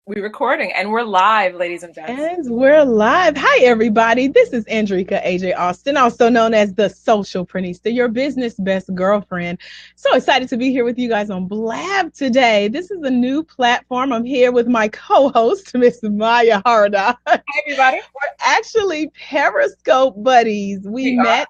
We're recording and we're live, ladies and gents. And we're live. Hi, everybody. This is Andrieka AJ Austin, also known as the Socialprenista, your business best girlfriend. So excited to be here with you guys on Blab today. This is a new platform. I'm here with my co-host, Miss Milla Haridat. Hi, everybody. We're actually Periscope buddies. We met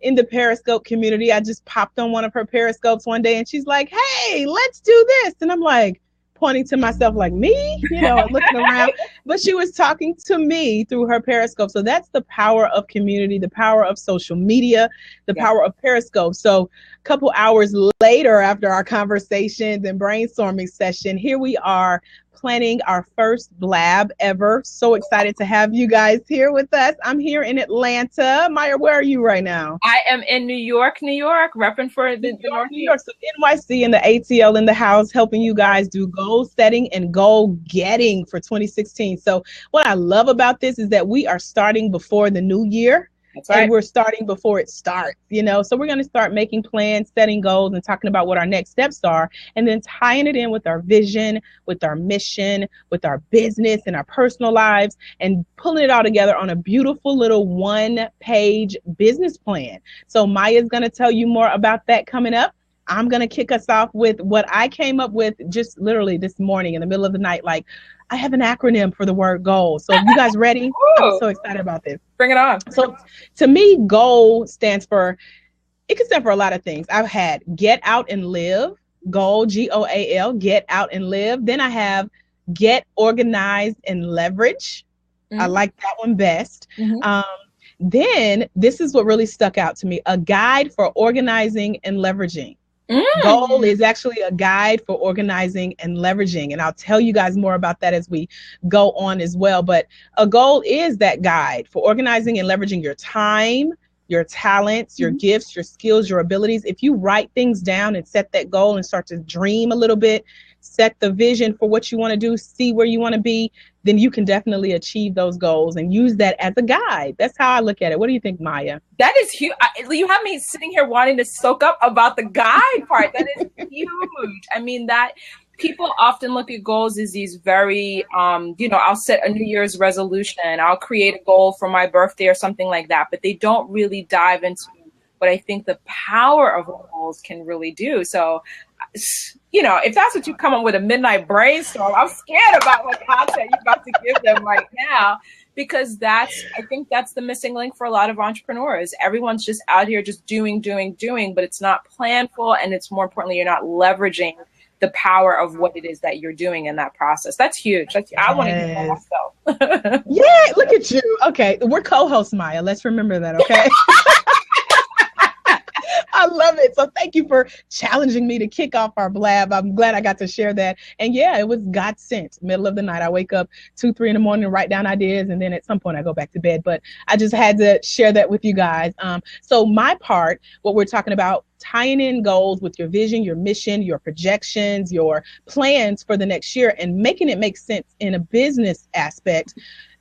in the Periscope community. I just popped on one of her Periscopes one day and she's like, hey, let's do this. And I'm like, pointing to myself like, me, looking around, but she was talking to me through her Periscope. So that's the power of community, the power of social media, the power of Periscope. So a couple hours later, after our conversations and brainstorming session, here we are planning our first Blab ever. So excited to have you guys here with us. I'm here in Atlanta. Maya, where are you right now? I am in New York, repping for the North. New York. So NYC and the ATL in the house, helping you guys do goal setting and goal getting for 2016. So what I love about this is that we are starting before the new year. That's right. And we're starting before it starts, so we're going to start making plans, setting goals, and talking about what our next steps are, and then tying it in with our vision, with our mission, with our business and our personal lives, and pulling it all together on a beautiful little one-page business plan. So Maya's going to tell you more about that coming up. I'm going to kick us off with what I came up with just literally this morning in the middle of the night. Like, I have an acronym for the word goal. So you guys ready? I'm so excited about this. Bring it on. So to me, goal stands for, it can stand for a lot of things. I've had get out and live, goal, GOAL, get out and live. Then I have get organized and leverage. I like that one best. Then this is what really stuck out to me, a guide for organizing and leveraging. Goal is actually a guide for organizing and leveraging. And I'll tell you guys more about that as we go on as well. But a goal is that guide for organizing and leveraging your time, your talents, your gifts, your skills, your abilities. If you write things down and set that goal and start to dream a little bit, set the vision for what you want to do, see where you want to be, then you can definitely achieve those goals and use that as a guide. That's how I look at it. What do you think, Maya? That is huge. You have me sitting here wanting to soak up about the guide part. That is huge. I mean, that people often look at goals as these very, I'll set a New Year's resolution. I'll create a goal for my birthday or something like that. But they don't really dive into what I think the power of goals can really do. So, if that's what you come up with a midnight brainstorm, I'm scared about what content you're about to give them right now, because I think that's the missing link for a lot of entrepreneurs. Everyone's just out here just doing, but it's not planful. And it's more importantly, you're not leveraging the power of what it is that you're doing in that process. That's huge. I want to do that myself. Yeah, look at you. Okay, we're co-hosts, Maya. Let's remember that, okay? I love it. So thank you for challenging me to kick off our Blab. I'm glad I got to share that. And yeah, it was God sent. Middle of the night, I wake up 2, 3 in the morning and write down ideas. And then at some point I go back to bed. But I just had to share that with you guys. So my part, what we're talking about, tying in goals with your vision, your mission, your projections, your plans for the next year, and making it make sense in a business aspect.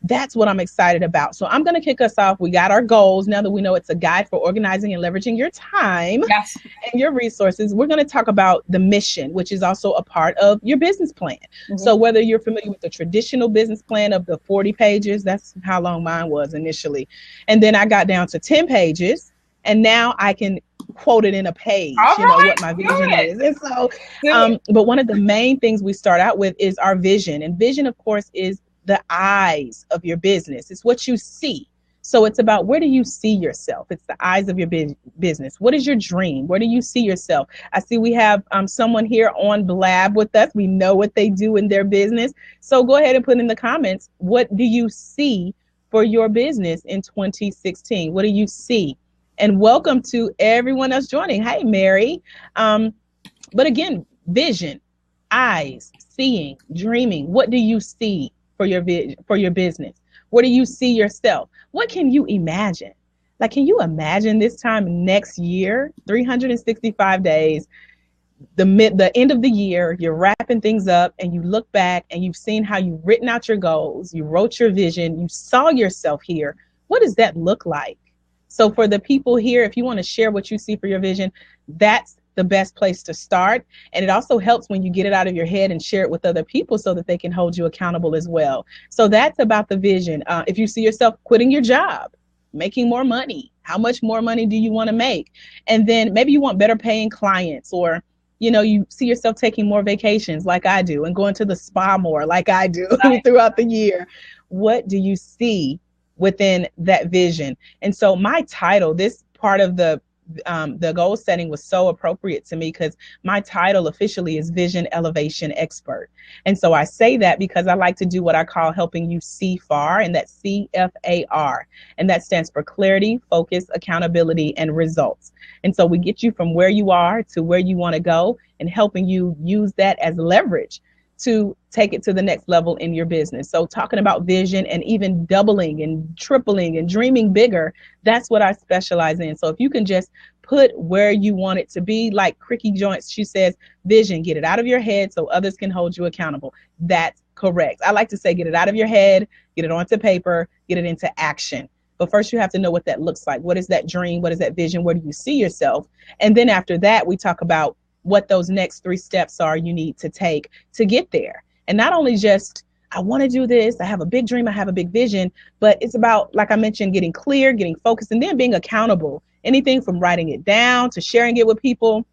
That's what I'm excited about. So I'm going to kick us off. We got our goals. Now that we know it's a guide for organizing and leveraging your time and your resources, we're going to talk about the mission, which is also a part of your business plan. So whether you're familiar with the traditional business plan of the 40 pages, that's how long mine was initially. And then I got down to 10 pages, and now I can quote it in a page, what my vision is. And so, but one of the main things we start out with is our vision. And vision, of course, is the eyes of your business. It's what you see. So it's about, where do you see yourself? It's the eyes of your business. What is your dream? Where do you see yourself? I see we have someone here on Blab with us. We know what they do in their business. So go ahead and put in the comments, what do you see for your business in 2016? What do you see? And welcome to everyone that's joining. Hey, Mary. But again, vision, eyes, seeing, dreaming. What do you see for your business? Where do you see yourself? What can you imagine? Like, can you imagine this time next year, 365 days, the end of the year, you're wrapping things up and you look back and you've seen how you've written out your goals, you wrote your vision, you saw yourself here. What does that look like? So for the people here, if you want to share what you see for your vision, that's the best place to start. And it also helps when you get it out of your head and share it with other people so that they can hold you accountable as well. So that's about the vision. If you see yourself quitting your job, making more money, how much more money do you want to make? And then maybe you want better paying clients, or you see yourself taking more vacations like I do and going to the spa more like I do throughout the year. What do you see within that vision? And so my title, this part of the goal setting was so appropriate to me because my title officially is Vision Elevation Expert. And so I say that because I like to do what I call helping you see far, and that's CFAR. And that stands for clarity, focus, accountability, and results. And so we get you from where you are to where you want to go, and helping you use that as leverage to take it to the next level in your business. So talking about vision and even doubling and tripling and dreaming bigger, that's what I specialize in. So if you can just put where you want it to be, like Cricky Joints, she says, vision, get it out of your head so others can hold you accountable. That's correct. I like to say, get it out of your head, get it onto paper, get it into action. But first you have to know what that looks like. What is that dream? What is that vision? Where do you see yourself? And then after that, we talk about what those next 3 steps are you need to take to get there. And not only just, I want to do this, I have a big dream, I have a big vision, but it's about, like I mentioned, getting clear, getting focused, and then being accountable. Anything from writing it down to sharing it with people.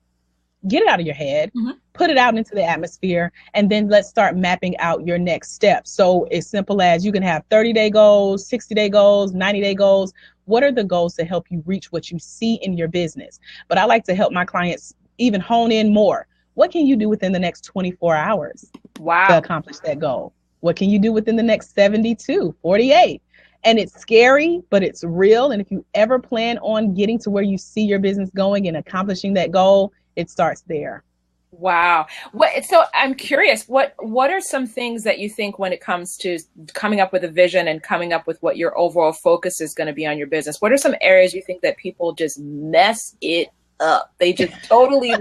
Get it out of your head, put it out into the atmosphere, and then let's start mapping out your next steps. So as simple as you can have 30-day goals, 60-day goals, 90-day goals. What are the goals to help you reach what you see in your business? But I like to help my clients even hone in more. What can you do within the next 24 hours to accomplish that goal? What can you do within the next 72, 48? And it's scary, but it's real. And if you ever plan on getting to where you see your business going and accomplishing that goal, it starts there. Wow. So I'm curious, what are some things that you think when it comes to coming up with a vision and coming up with what your overall focus is going to be on your business? What are some areas you think that people just mess it up? They just totally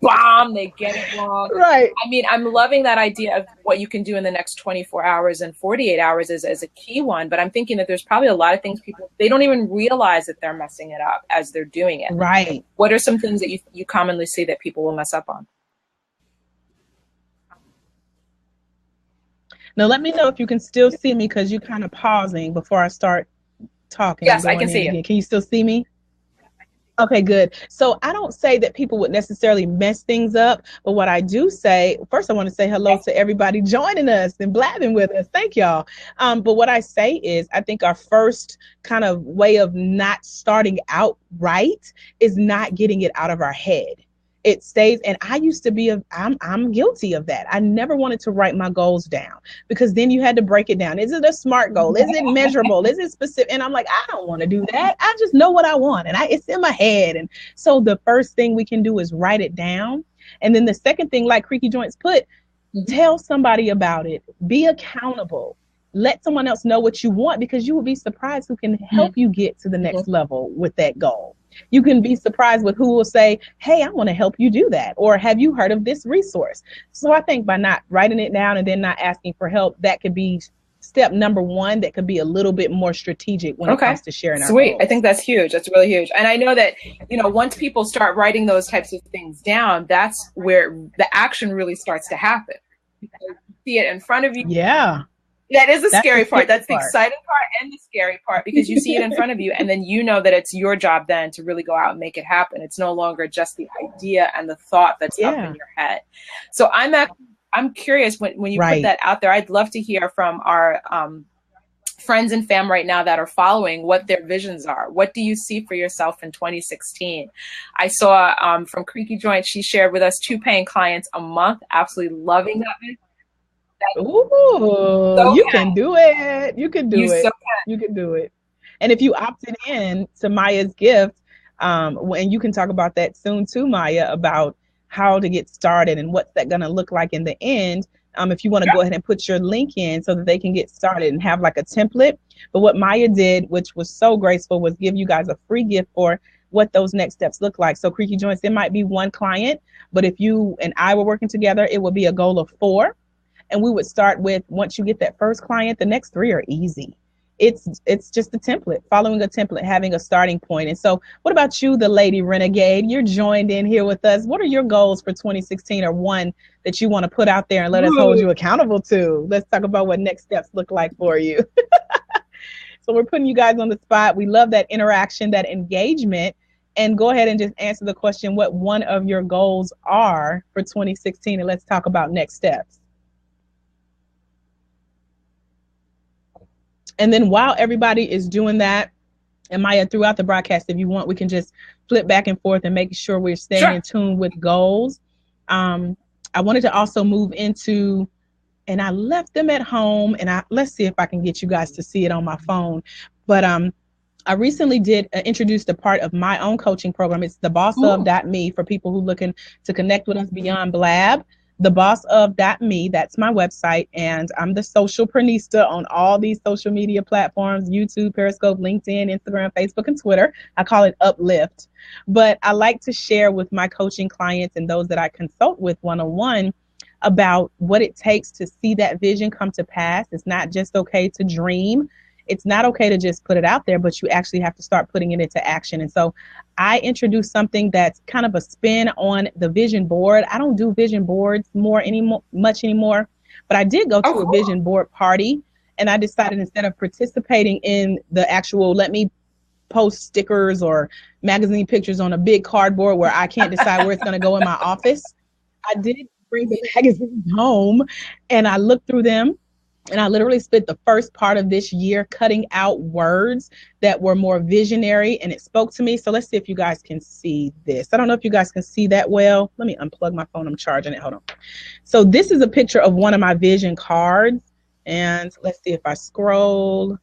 bomb, they get it wrong. Right. I mean, I'm loving that idea of what you can do in the next 24 hours and 48 hours as a key one, but I'm thinking that there's probably a lot of things they don't even realize that they're messing it up as they're doing it. Right. What are some things that you commonly see that people will mess up on? Now, let me know if you can still see me, because you're kind of pausing before I start talking. Yes, I can see you. Can you still see me? Okay, good. So I don't say that people would necessarily mess things up, but what I do say, first I want to say hello to everybody joining us and blabbing with us. Thank y'all. But what I say is, I think our first kind of way of not starting out right is not getting it out of our head. It stays, and I used to be I'm guilty of that. I never wanted to write my goals down, because then you had to break it down. Is it a SMART goal? Is it measurable? Is it specific? And I'm like, I don't want to do that. I just know what I want, and it's in my head. And so the first thing we can do is write it down. And then the second thing, like Cricky Joints put, tell somebody about it. Be accountable. Let someone else know what you want, because you will be surprised who can help you get to the next level with that goal. You can be surprised with who will say, hey, I want to help you do that. Or have you heard of this resource? So I think by not writing it down and then not asking for help, that could be step number one. That could be a little bit more strategic when it comes to sharing our goals. I think that's huge. That's really huge. And I know that, once people start writing those types of things down, that's where the action really starts to happen. Because you see it in front of you. Yeah. That is the scary part. That's the exciting part and the scary part, because you see it in front of you, and then you know that it's your job then to really go out and make it happen. It's no longer just the idea and the thought that's up in your head. So I'm curious, when you put that out there, I'd love to hear from our friends and fam right now that are following what their visions are. What do you see for yourself in 2016? I saw from Cricky Joint, she shared with us 2 paying clients a month. Absolutely loving that vision. Ooh, you can do it. You can do it. You can do it. And if you opted in to Maya's gift, and you can talk about that soon too, Maya, about how to get started and what's that going to look like in the end. If you want to go ahead and put your link in so that they can get started and have like a template. But what Maya did, which was so graceful, was give you guys a free gift for what those next steps look like. So Cricky Joints, it might be 1 client, but if you and I were working together, it would be a goal of 4. And we would start with, once you get that first client, the next 3 are easy. it's just a template, following a template, having a starting point. And so what about you, the lady renegade? You're joined in here with us. What are your goals for 2016, or one that you want to put out there and let us hold you accountable to? Let's talk about what next steps look like for you. So we're putting you guys on the spot. We love that interaction, that engagement. And go ahead and just answer the question, what one of your goals are for 2016, and let's talk about next steps. And then while everybody is doing that, and Maya, throughout the broadcast, if you want, we can just flip back and forth and make sure we're staying in tune with goals. I wanted to also move into, and I left them at home, and let's see if I can get you guys to see it on my phone. But I recently did introduce a part of my own coaching program. It's thebossof.me for people who are looking to connect with us beyond Blab. Thebossof.me, that's my website, and I'm the Socialprenista on all these social media platforms: YouTube, Periscope, LinkedIn, Instagram, Facebook, and Twitter. I call it Uplift. But I like to share with my coaching clients and those that I consult with one-on-one about what it takes to see that vision come to pass. It's not just okay to dream. It's not okay to just put it out there, but you actually have to start putting it into action. And so I introduced something that's kind of a spin on the vision board. I don't do vision boards much anymore, but I did go to a vision board party, and I decided, instead of participating in the actual, let me post stickers or magazine pictures on a big cardboard where I can't decide where it's going to go in my office, I did bring the magazines home, and I looked through them. And I literally spent the first part of this year cutting out words that were more visionary, and it spoke to me. So let's see if you guys can see this. I don't know if you guys can see that well. Let me unplug my phone. I'm charging it. Hold on. So this is a picture of one of my vision cards. And let's see if I scroll.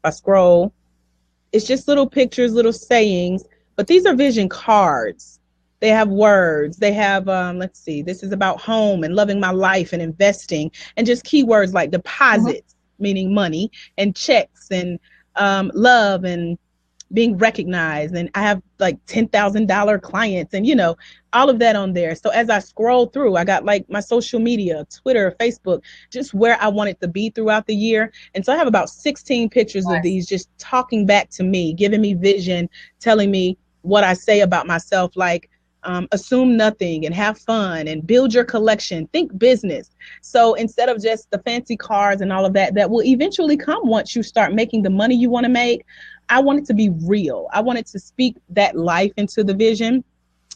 It's just little pictures, little sayings, but these are vision cards. They have words. They have, let's see, this is about home and loving my life and investing, and just keywords like deposits, meaning money, and checks, and love, and being recognized. And I have like $10,000 clients, and, you know, all of that on there. So as I scroll through, I got like my social media, Twitter, Facebook, just where I want it to be throughout the year. And so I have about 16 pictures of these just talking back to me, giving me vision, telling me what I say about myself, like, assume nothing and have fun and build your collection, think business. So instead of just the fancy cars and all of that, that will eventually come once you start making the money you want to make, I want it to be real. I wanted to speak that life into the vision.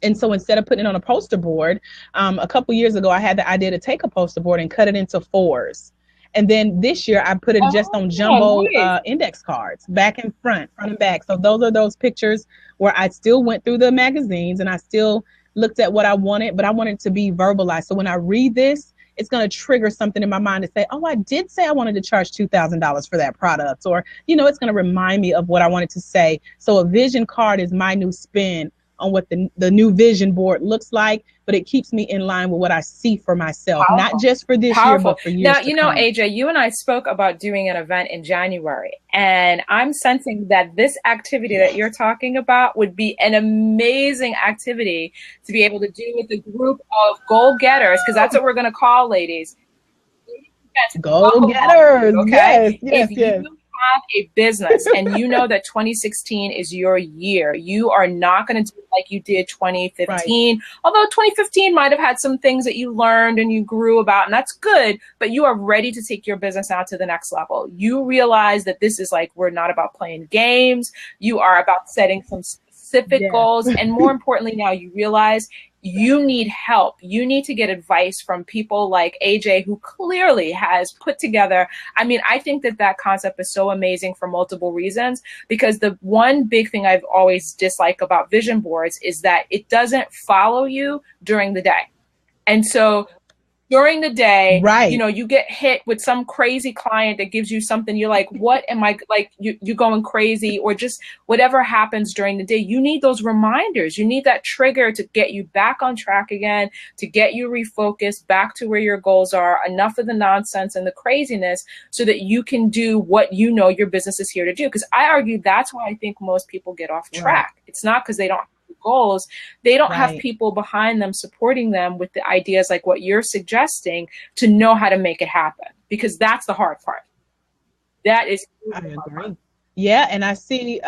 And so instead of putting it on a poster board, a couple years ago, I had the idea to take a poster board and cut it into 4s. And then this year I put it just on jumbo index cards, back and front and back. So those are those pictures where I still went through the magazines and I still looked at what I wanted, but I wanted it to be verbalized. So when I read this, it's going to trigger something in my mind to say, oh, I did say I wanted to charge $2,000 for that product. Or, you know, it's going to remind me of what I wanted to say. So a vision card is my new spin on what the new vision board looks like, but it keeps me in line with what I see for myself, not just for this year, but for years now, to you know, come. AJ, you and I spoke about doing an event in January, and I'm sensing that this activity that you're talking about would be an amazing activity to be able to do with a group of goal-getters, because that's what we're going to call ladies. Goal-getters, okay? Yes. Have a business and you know that 2016 is your year, you are not going to do like you did 2015, although 2015 might have had some things that you learned and you grew about, and that's good, but you are ready to take your business out to the next level. You realize that this is like, we're not about playing games, you are about setting some specific goals, and more importantly, now you realize you need help. You need to get advice from people like AJ, who clearly has put together. I mean, I think that concept is so amazing for multiple reasons, because the one big thing I've always disliked about vision boards is that it doesn't follow you during the day. And so during the day, you know, you get hit with some crazy client that gives you something. You're like, what am I, like, you're going crazy, or just whatever happens during the day. You need those reminders. You need that trigger to get you back on track again, to get you refocused back to where your goals are, enough of the nonsense and the craziness, so that you can do what you know your business is here to do. Because I argue that's why I think most people get off track. It's not because they don't goals, they don't have people behind them supporting them with the ideas like what you're suggesting to know how to make it happen, because that's the hard part. That is I agree. Yeah, and I see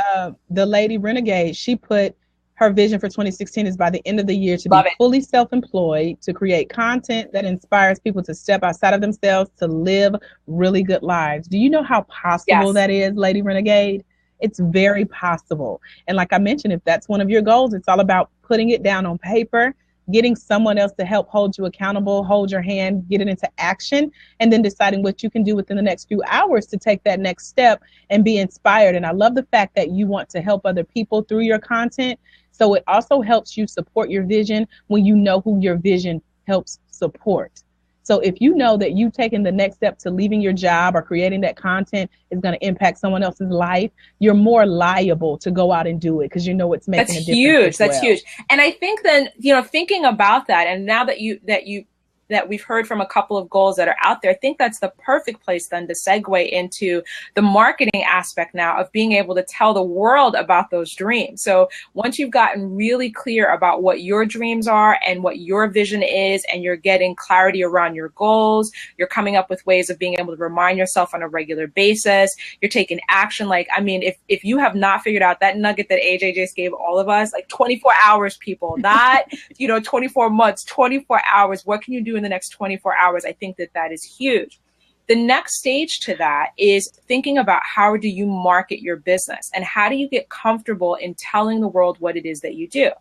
the lady Renegade, she put her vision for 2016 is by the end of the year to be love it. fully self-employed, to create content that inspires people to step outside of themselves, to live really good lives. Do you know how possible Yes. that is, Lady Renegade? It's very possible. And like I mentioned, if that's one of your goals, it's all about putting it down on paper, getting someone else to help hold you accountable, hold your hand, get it into action, and then deciding what you can do within the next few hours to take that next step and be inspired. And I love the fact that you want to help other people through your content. So it also helps you support your vision when you know who your vision helps support. So if you know that you taking the next step to leaving your job or creating that content is going to impact someone else's life, you're more liable to go out and do it because you know it's making a difference. Huge. That's huge. And I think then, thinking about that, and now that we've heard from a couple of goals that are out there, I think that's the perfect place then to segue into the marketing aspect now of being able to tell the world about those dreams. So once you've gotten really clear about what your dreams are and what your vision is, and you're getting clarity around your goals, you're coming up with ways of being able to remind yourself on a regular basis, you're taking action. Like, I mean, if you have not figured out that nugget that AJ just gave all of us, like 24 hours, people, not, 24 months, 24 hours, what can you do in the next 24 hours? I think that is huge. The next stage to that is thinking about how do you market your business and how do you get comfortable in telling the world what it is that you do.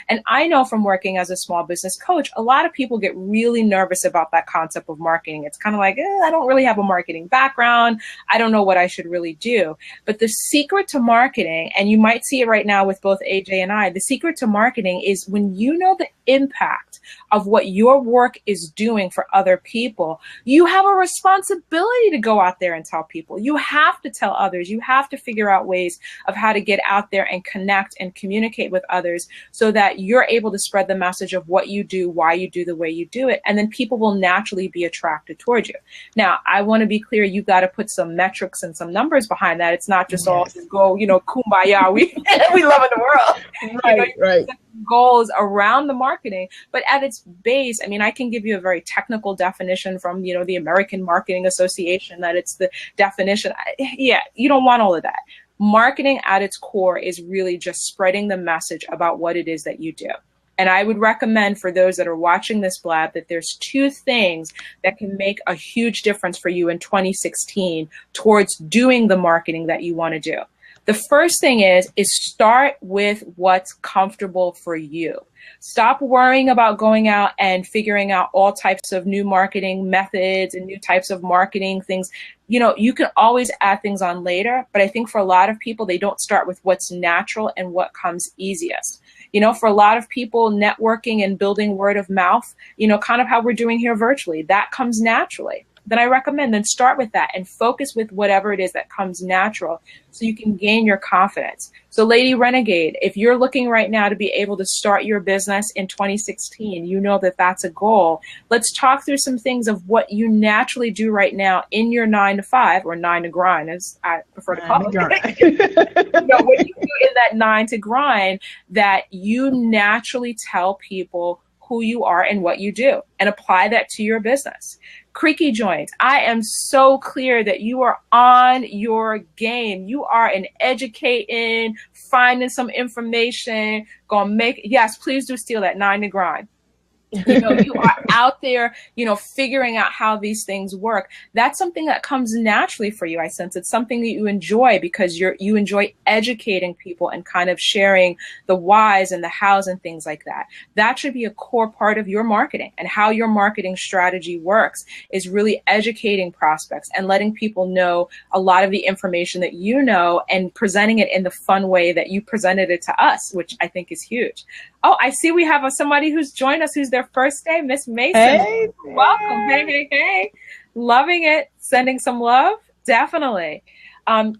And I know from working as a small business coach, a lot of people get really nervous about that concept of marketing. It's kind of like, I don't really have a marketing background. I don't know what I should really do. But the secret to marketing, and you might see it right now with both AJ and I, the secret to marketing is when you know the impact of what your work is doing for other people, you have a responsibility to go out there and tell people. You have to tell others. You have to figure out ways of how to get out there and connect and communicate with others so that you're able to spread the message of what you do, why you do the way you do it, and then people will naturally be attracted towards you. Now, I want to be clear, you got to put some metrics and some numbers behind that. It's not just all just go, kumbaya, we love in the world. Right. Goals around the marketing, but at its base, I mean, I can give you a very technical definition from, the American Marketing Association, that it's the definition. Yeah, you don't want all of that. Marketing at its core is really just spreading the message about what it is that you do. And I would recommend for those that are watching this blab that there's two things that can make a huge difference for you in 2016 towards doing the marketing that you want to do. The first thing is start with what's comfortable for you. Stop worrying about going out and figuring out all types of new marketing methods and new types of marketing things. You can always add things on later, but I think for a lot of people, they don't start with what's natural and what comes easiest. For a lot of people, networking and building word of mouth, kind of how we're doing here virtually, that comes naturally. Then I recommend start with that and focus with whatever it is that comes natural so you can gain your confidence. So Lady Renegade, if you're looking right now to be able to start your business in 2016, you know that that's a goal. Let's talk through some things of what you naturally do right now in your 9 to 5 or 9 to grind, as I prefer to call it. What you do in that 9 to grind that you naturally tell people who you are and what you do, and apply that to your business. Creaky joints. I am so clear that you are on your game. You are an educating, finding some information, yes, please do steal that 9 to grind. You are out there, figuring out how these things work. That's something that comes naturally for you. I sense it's something that you enjoy because you enjoy educating people and kind of sharing the whys and the hows and things like that. That should be a core part of your marketing, and how your marketing strategy works is really educating prospects and letting people know a lot of the information that you know and presenting it in the fun way that you presented it to us, which I think is huge. Oh, I see we have somebody who's joined us who's their first day, Miss Mason. Hey, welcome. Hey. Loving it. Sending some love. Definitely.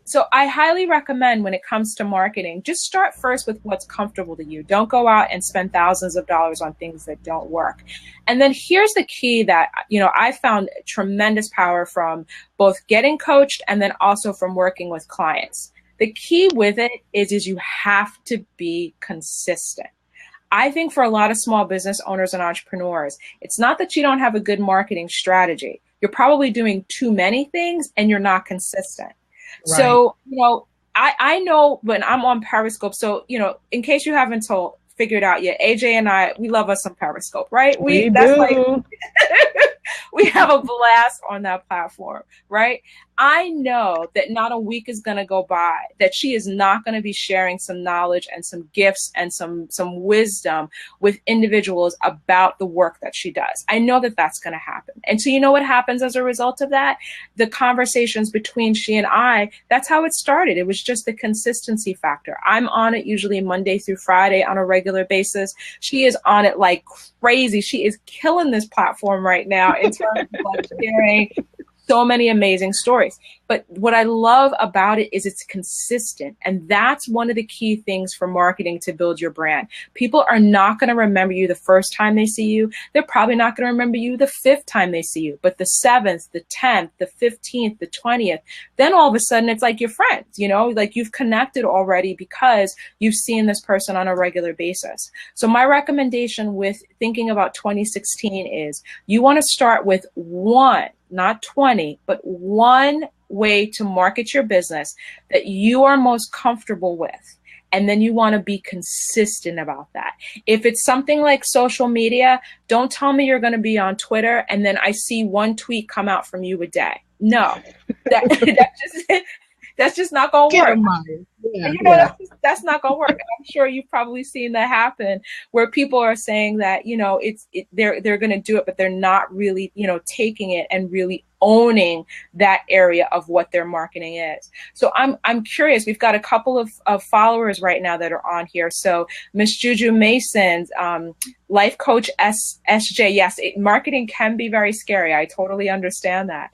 So I highly recommend when it comes to marketing, just start first with what's comfortable to you. Don't go out and spend thousands of dollars on things that don't work. And then here's the key that, I found tremendous power from both getting coached and then also from working with clients. The key with it is you have to be consistent. I think for a lot of small business owners and entrepreneurs, it's not that you don't have a good marketing strategy. You're probably doing too many things and you're not consistent. Right. So, I know when I'm on Periscope. So, in case you haven't figured out yet, AJ and I, we love us some Periscope, right? We That's like, do. we have a blast on that platform, right? I know that not a week is going to go by that she is not going to be sharing some knowledge and some gifts and some wisdom with individuals about the work that she does. I know that that's going to happen. And so you know what happens as a result of that? The conversations between she and I, that's how it started. It was just the consistency factor. I'm on it usually Monday through Friday on a regular basis. She is on it like crazy. She is killing this platform right now in terms of like sharing so many amazing stories. But what I love about it is it's consistent. And that's one of the key things for marketing to build your brand. People are not going to remember you the first time they see you. They're probably not going to remember you the 5th time they see you, but the 7th, the 10th, the 15th, the 20th, then all of a sudden it's like your friends, like you've connected already because you've seen this person on a regular basis. So my recommendation with thinking about 2016 is you want to start with one, not 20, but one way to market your business that you are most comfortable with. And then you want to be consistent about that. If it's something like social media, don't tell me you're going to be on Twitter and then I see one tweet come out from you a day. No, that's just not going to work. Yeah, That's not going to work. I'm sure you've probably seen that happen where people are saying that, they're going to do it, but they're not really, taking it and really owning that area of what their marketing is. So I'm curious. We've got a couple of followers right now that are on here. So Miss Juju Mason's life coach SJ. Yes, marketing can be very scary. I totally understand that.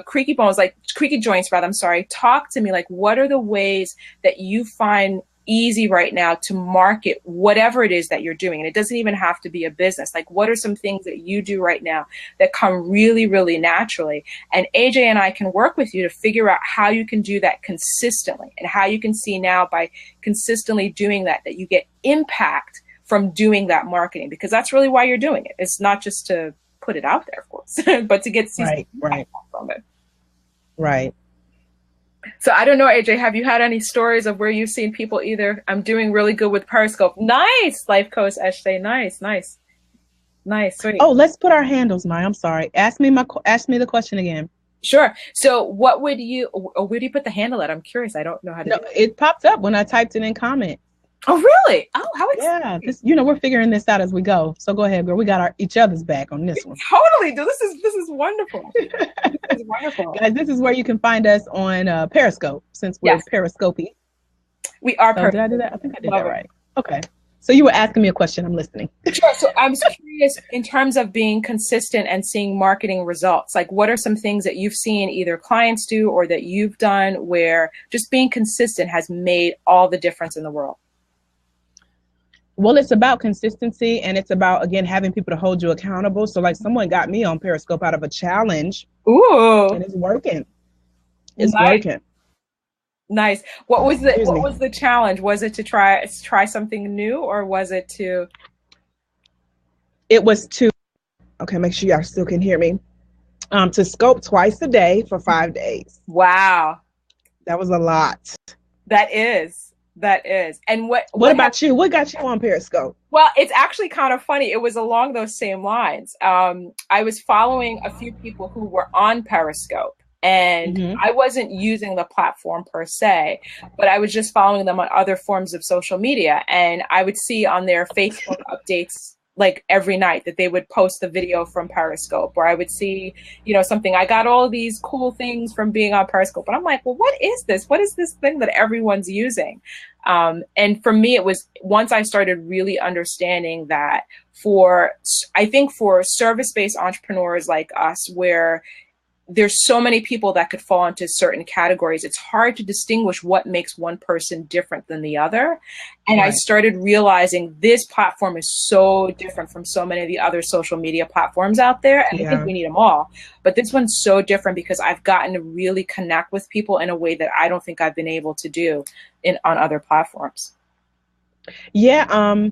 Creaky Joints, rather. I'm sorry. Talk to me. Like, what are the ways that you find easy right now to market whatever it is that you're doing? And it doesn't even have to be a business. Like, what are some things that you do right now that come really, really naturally? And AJ and I can work with you to figure out how you can do that consistently and how you can see now by consistently doing that you get impact from doing that marketing, because that's really why you're doing it. It's not just to put it out there, of course, but to get right from it. Right. So I don't know, AJ, have you had any stories of where you've seen people either, I'm doing really good with Periscope. Nice, life coach SJ. Nice. Sweet. Oh, let's put our handles, Maya. I'm sorry. Ask me the question again. Sure. So where do you put the handle at? I'm curious. I don't know how to do it. It popped up when I typed it in comment. Oh, really? Oh, how exciting. Yeah, we're figuring this out as we go. So go ahead, girl. We got each other's back on this one. Totally. This is wonderful. This is wonderful. Guys, this is where you can find us on Periscope, since we're Periscopy. We are Did I do that? I think I did that right. Okay. So you were asking me a question. I'm listening. Sure. So I was curious in terms of being consistent and seeing marketing results. Like, what are some things that you've seen either clients do or that you've done where just being consistent has made all the difference in the world? Well, it's about consistency, and it's about, again, having people to hold you accountable. So like someone got me on Periscope out of a challenge. Ooh. And it's working. It's working. Nice. What was the challenge? Was it to try something new, or was it to? It was to, okay, make sure y'all still can hear me. To scope twice a day for 5 days. Wow. That was a lot. That is. And what about you? What got you on Periscope? Well, it's actually kind of funny. It was along those same lines. I was following a few people who were on Periscope, and I wasn't using the platform per se, but I was just following them on other forms of social media. And I would see on their Facebook updates, like every night, that they would post the video from Periscope, or I would see, something. I got all of these cool things from being on Periscope, and I'm like, well, what is this? What is this thing that everyone's using? And for me, it was once I started really understanding that for service-based entrepreneurs like us, where there's so many people that could fall into certain categories, it's hard to distinguish what makes one person different than the other. And I started realizing this platform is so different from so many of the other social media platforms out there. And I think we need them all. But this one's so different because I've gotten to really connect with people in a way that I don't think I've been able to do on other platforms. Yeah.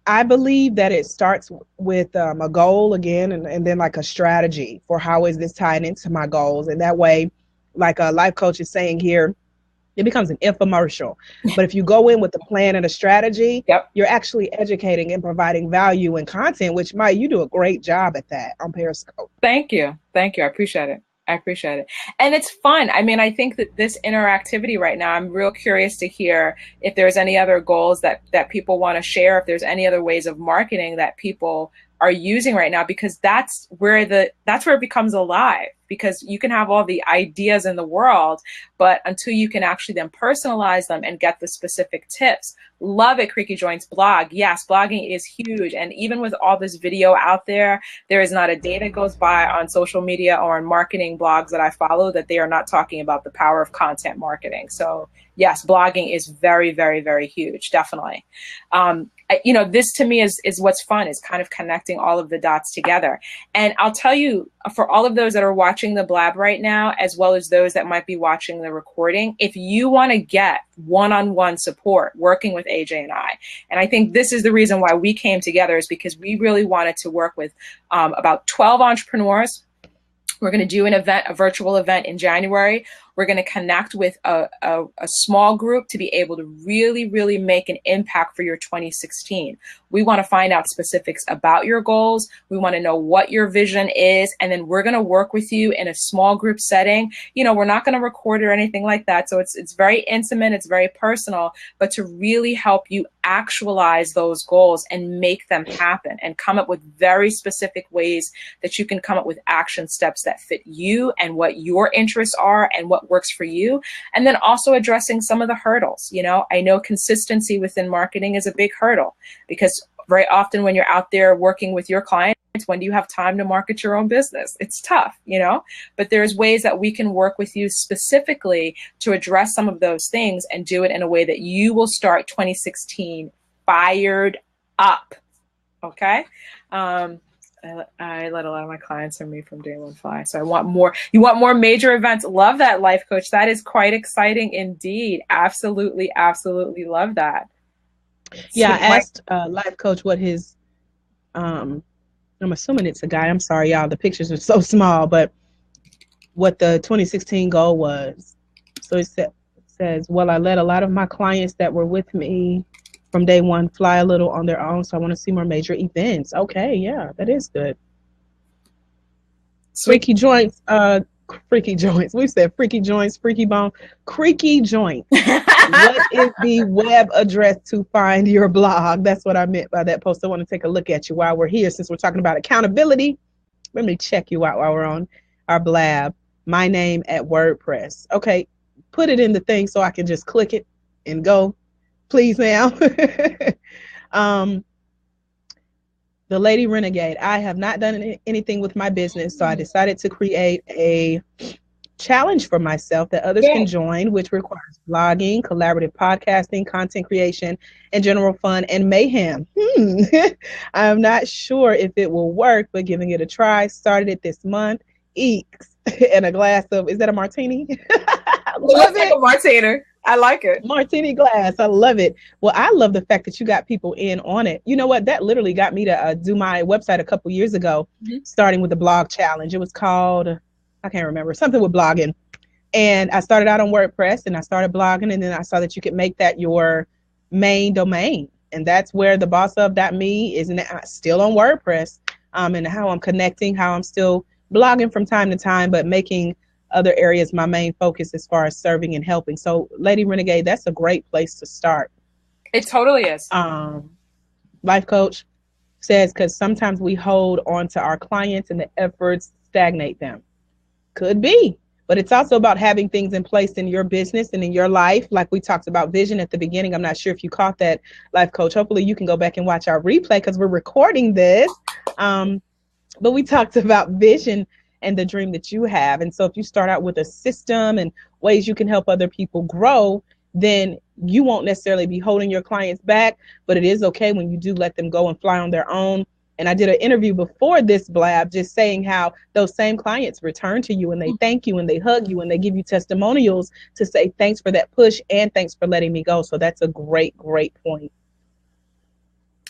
I believe that it starts with a goal again, and then like a strategy for how is this tied into my goals. And that way like a life coach is saying here, it becomes an infomercial. But if you go in with a plan and a strategy, Yep. you're actually educating and providing value and content, which Maya, you do a great job at that on Periscope. Thank you. Thank you. I appreciate it. I appreciate it. And it's fun. I mean, I think that this interactivity right now, I'm real curious to hear if there's any other goals that people want to share, if there's any other ways of marketing that people are using right now, because that's where it becomes alive, because you can have all the ideas in the world, but until you can actually then personalize them and get the specific tips. Love it, Creaky Joints blog. Yes, blogging is huge. And even with all this video out there, there is not a day that goes by on social media or on marketing blogs that I follow that they are not talking about the power of content marketing. So yes, blogging is very, very, very huge. Definitely. This to me is what's fun, is kind of connecting all of the dots together. And I'll tell you, for all of those that are watching the blab right now, as well as those that might be watching the recording, if you want to get one-on-one support working with AJ and I think this is the reason why we came together, is because we really wanted to work with about 12 entrepreneurs. We're going to do an event, a virtual event in January. We're going to connect with a small group to be able to really, really make an impact for your 2016. We want to find out specifics about your goals. We want to know what your vision is. And then we're going to work with you in a small group setting. We're not going to record or anything like that. So it's very intimate. It's very personal, but to really help you actualize those goals and make them happen and come up with very specific ways that you can come up with action steps that fit you and what your interests are and what works for you. And then also addressing some of the hurdles. I know consistency within marketing is a big hurdle, because very often when you're out there working with your clients, when do you have time to market your own business? It's tough, but there's ways that we can work with you specifically to address some of those things and do it in a way that you will start 2016 fired up. Okay. I let a lot of my clients and me from day one fly. So I want more. You want more major events. Love that, life coach. That is quite exciting indeed. Absolutely. Absolutely love that. Yeah. I asked life coach what his, I'm assuming it's a guy. I'm sorry, y'all. The pictures are so small, but what the 2016 goal was. So it says, well, I let a lot of my clients that were with me from day one fly a little on their own. So I want to see more major events. Okay. Yeah, that is good. Freaky Joints. Freaky Joints. We've said Freaky Joints, Freaky Bone, Creaky Joints. What is the web address to find your blog? That's what I meant by that post. I want to take a look at you while we're here, since we're talking about accountability. Let me check you out while we're on our blab. My name at WordPress. Okay. Put it in the thing so I can just click it and go. Please, ma'am. The lady Renegade. I have not done anything with my business, so I decided to create a challenge for myself that others can join, which requires blogging, collaborative podcasting, content creation, and general fun and mayhem. I'm not sure if it will work, but giving it a try. Started it this month. Eeks. And a glass of, is that a martini? Love it. Like a martini. I like it. Martini glass. I love it. Well, I love the fact that you got people in on it. You know what? That literally got me to do my website a couple years ago, starting with the blog challenge. It was called, I can't remember, something with blogging. And I started out on WordPress and I started blogging, and then I saw that you could make that your main domain. And that's where the bossof.me is now, still on WordPress, and how I'm connecting, how I'm still blogging from time to time, but making other areas my main focus as far as serving and helping. So Lady Renegade, that's a great place to start. It totally is. Life coach says, because sometimes we hold on to our clients and the efforts stagnate them. Could be, but it's also about having things in place in your business and in your life. Like we talked about vision at the beginning. I'm not sure if you caught that, life coach. Hopefully you can go back and watch our replay, because we're recording this. But we talked about vision and the dream that you have. And so if you start out with a system and ways you can help other people grow, then you won't necessarily be holding your clients back, but it is okay when you do let them go and fly on their own. And I did an interview before this blab just saying how those same clients return to you and they thank you and they hug you and they give you testimonials to say thanks for that push and thanks for letting me go. So that's a great, great point.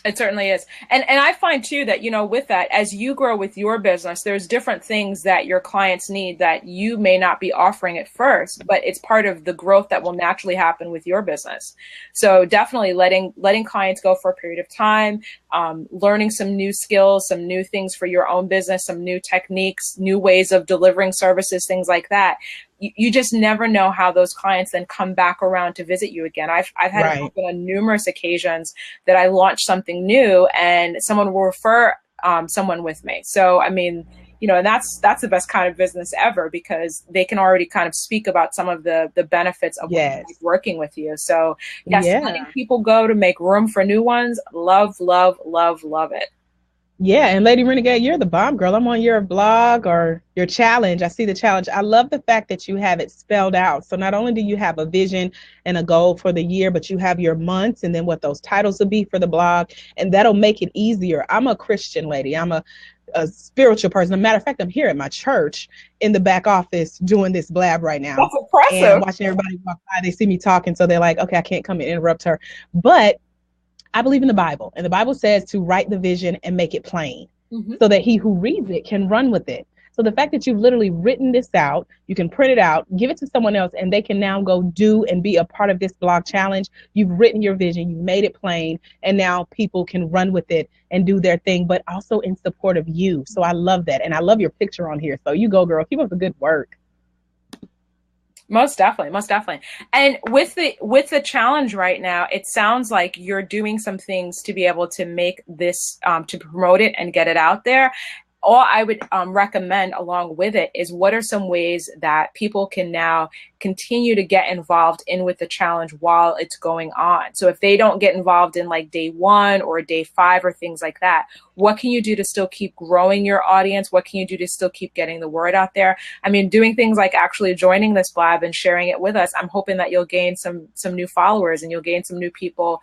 It certainly is. And I find too that, with that, as you grow with your business, there's different things that your clients need that you may not be offering at first, but it's part of the growth that will naturally happen with your business. So definitely letting clients go for a period of time, learning some new skills, some new things for your own business, some new techniques, new ways of delivering services, things like that. You just never know how those clients then come back around to visit you again. I've had it happen on numerous occasions that I launched something new and someone will refer someone with me. So, I mean, and that's the best kind of business ever, because they can already kind of speak about some of the benefits of working with you. So yes, letting people go to make room for new ones. Love, love, love, love it. Yeah, and Lady Renegade, you're the bomb, girl. I'm on your blog or your challenge. I see the challenge. I love the fact that you have it spelled out. So not only do you have a vision and a goal for the year, but you have your months and then what those titles will be for the blog, and that'll make it easier. I'm a Christian lady. I'm a spiritual person. As a matter of fact, I'm here at my church in the back office doing this blab right now. That's impressive. And watching everybody walk by, they see me talking, so they're like, okay, I can't come and interrupt her. But I believe in the Bible, and the Bible says to write the vision and make it plain so that he who reads it can run with it. So the fact that you've literally written this out, you can print it out, give it to someone else, and they can now go do and be a part of this blog challenge. You've written your vision, you've made it plain, and now people can run with it and do their thing, but also in support of you. So I love that, and I love your picture on here. So you go, girl. Keep up the good work. Most definitely, most definitely. And with the challenge right now, it sounds like you're doing some things to be able to make this, to promote it and get it out there. All I would recommend along with it is, what are some ways that people can now continue to get involved in with the challenge while it's going on? So if they don't get involved in like day 1 or day 5 or things like that, what can you do to still keep growing your audience? What can you do to still keep getting the word out there? I mean, doing things like actually joining this blab and sharing it with us, I'm hoping that you'll gain some new followers and you'll gain some new people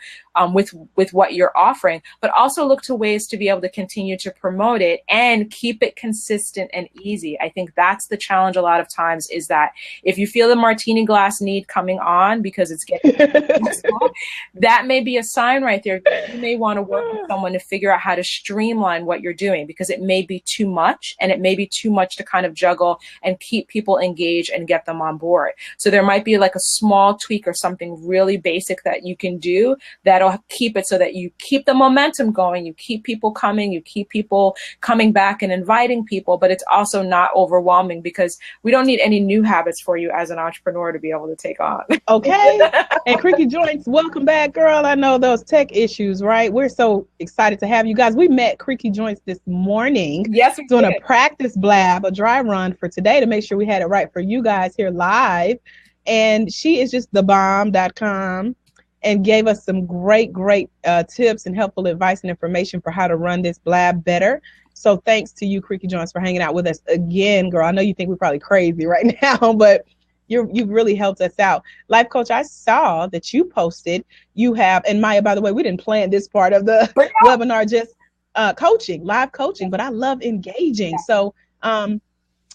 with what you're offering, but also look to ways to be able to continue to promote it and keep it consistent and easy. I think that's the challenge a lot of times, is that if you feel the martini glass need coming on because it's getting that may be a sign right there. You may want to work with someone to figure out how to streamline what you're doing, because it may be too much, and it may be too much to kind of juggle and keep people engaged and get them on board. So there might be like a small tweak or something really basic that you can do that'll keep it so that you keep the momentum going, you keep people coming, you keep people coming back and inviting people, but it's also not overwhelming, because we don't need any new habits for you as an entrepreneur to be able to take on. Okay. And Creaky Joints, welcome back, girl. I know those tech issues, right? We're so excited to have you guys. We met Creaky Joints this morning. Yes, we doing did. A practice blab, a dry run for today to make sure we had it right for you guys here live. And she is just thebomb.com and gave us some great tips and helpful advice and information for how to run this blab better. So thanks to you, Creaky Joints, for hanging out with us again, girl. I know you think we're probably crazy right now, but you've really helped us out. Life Coach, I saw that you posted, you have, and Maya, by the way, we didn't plan this part of the webinar, just coaching, live coaching, but I love engaging. So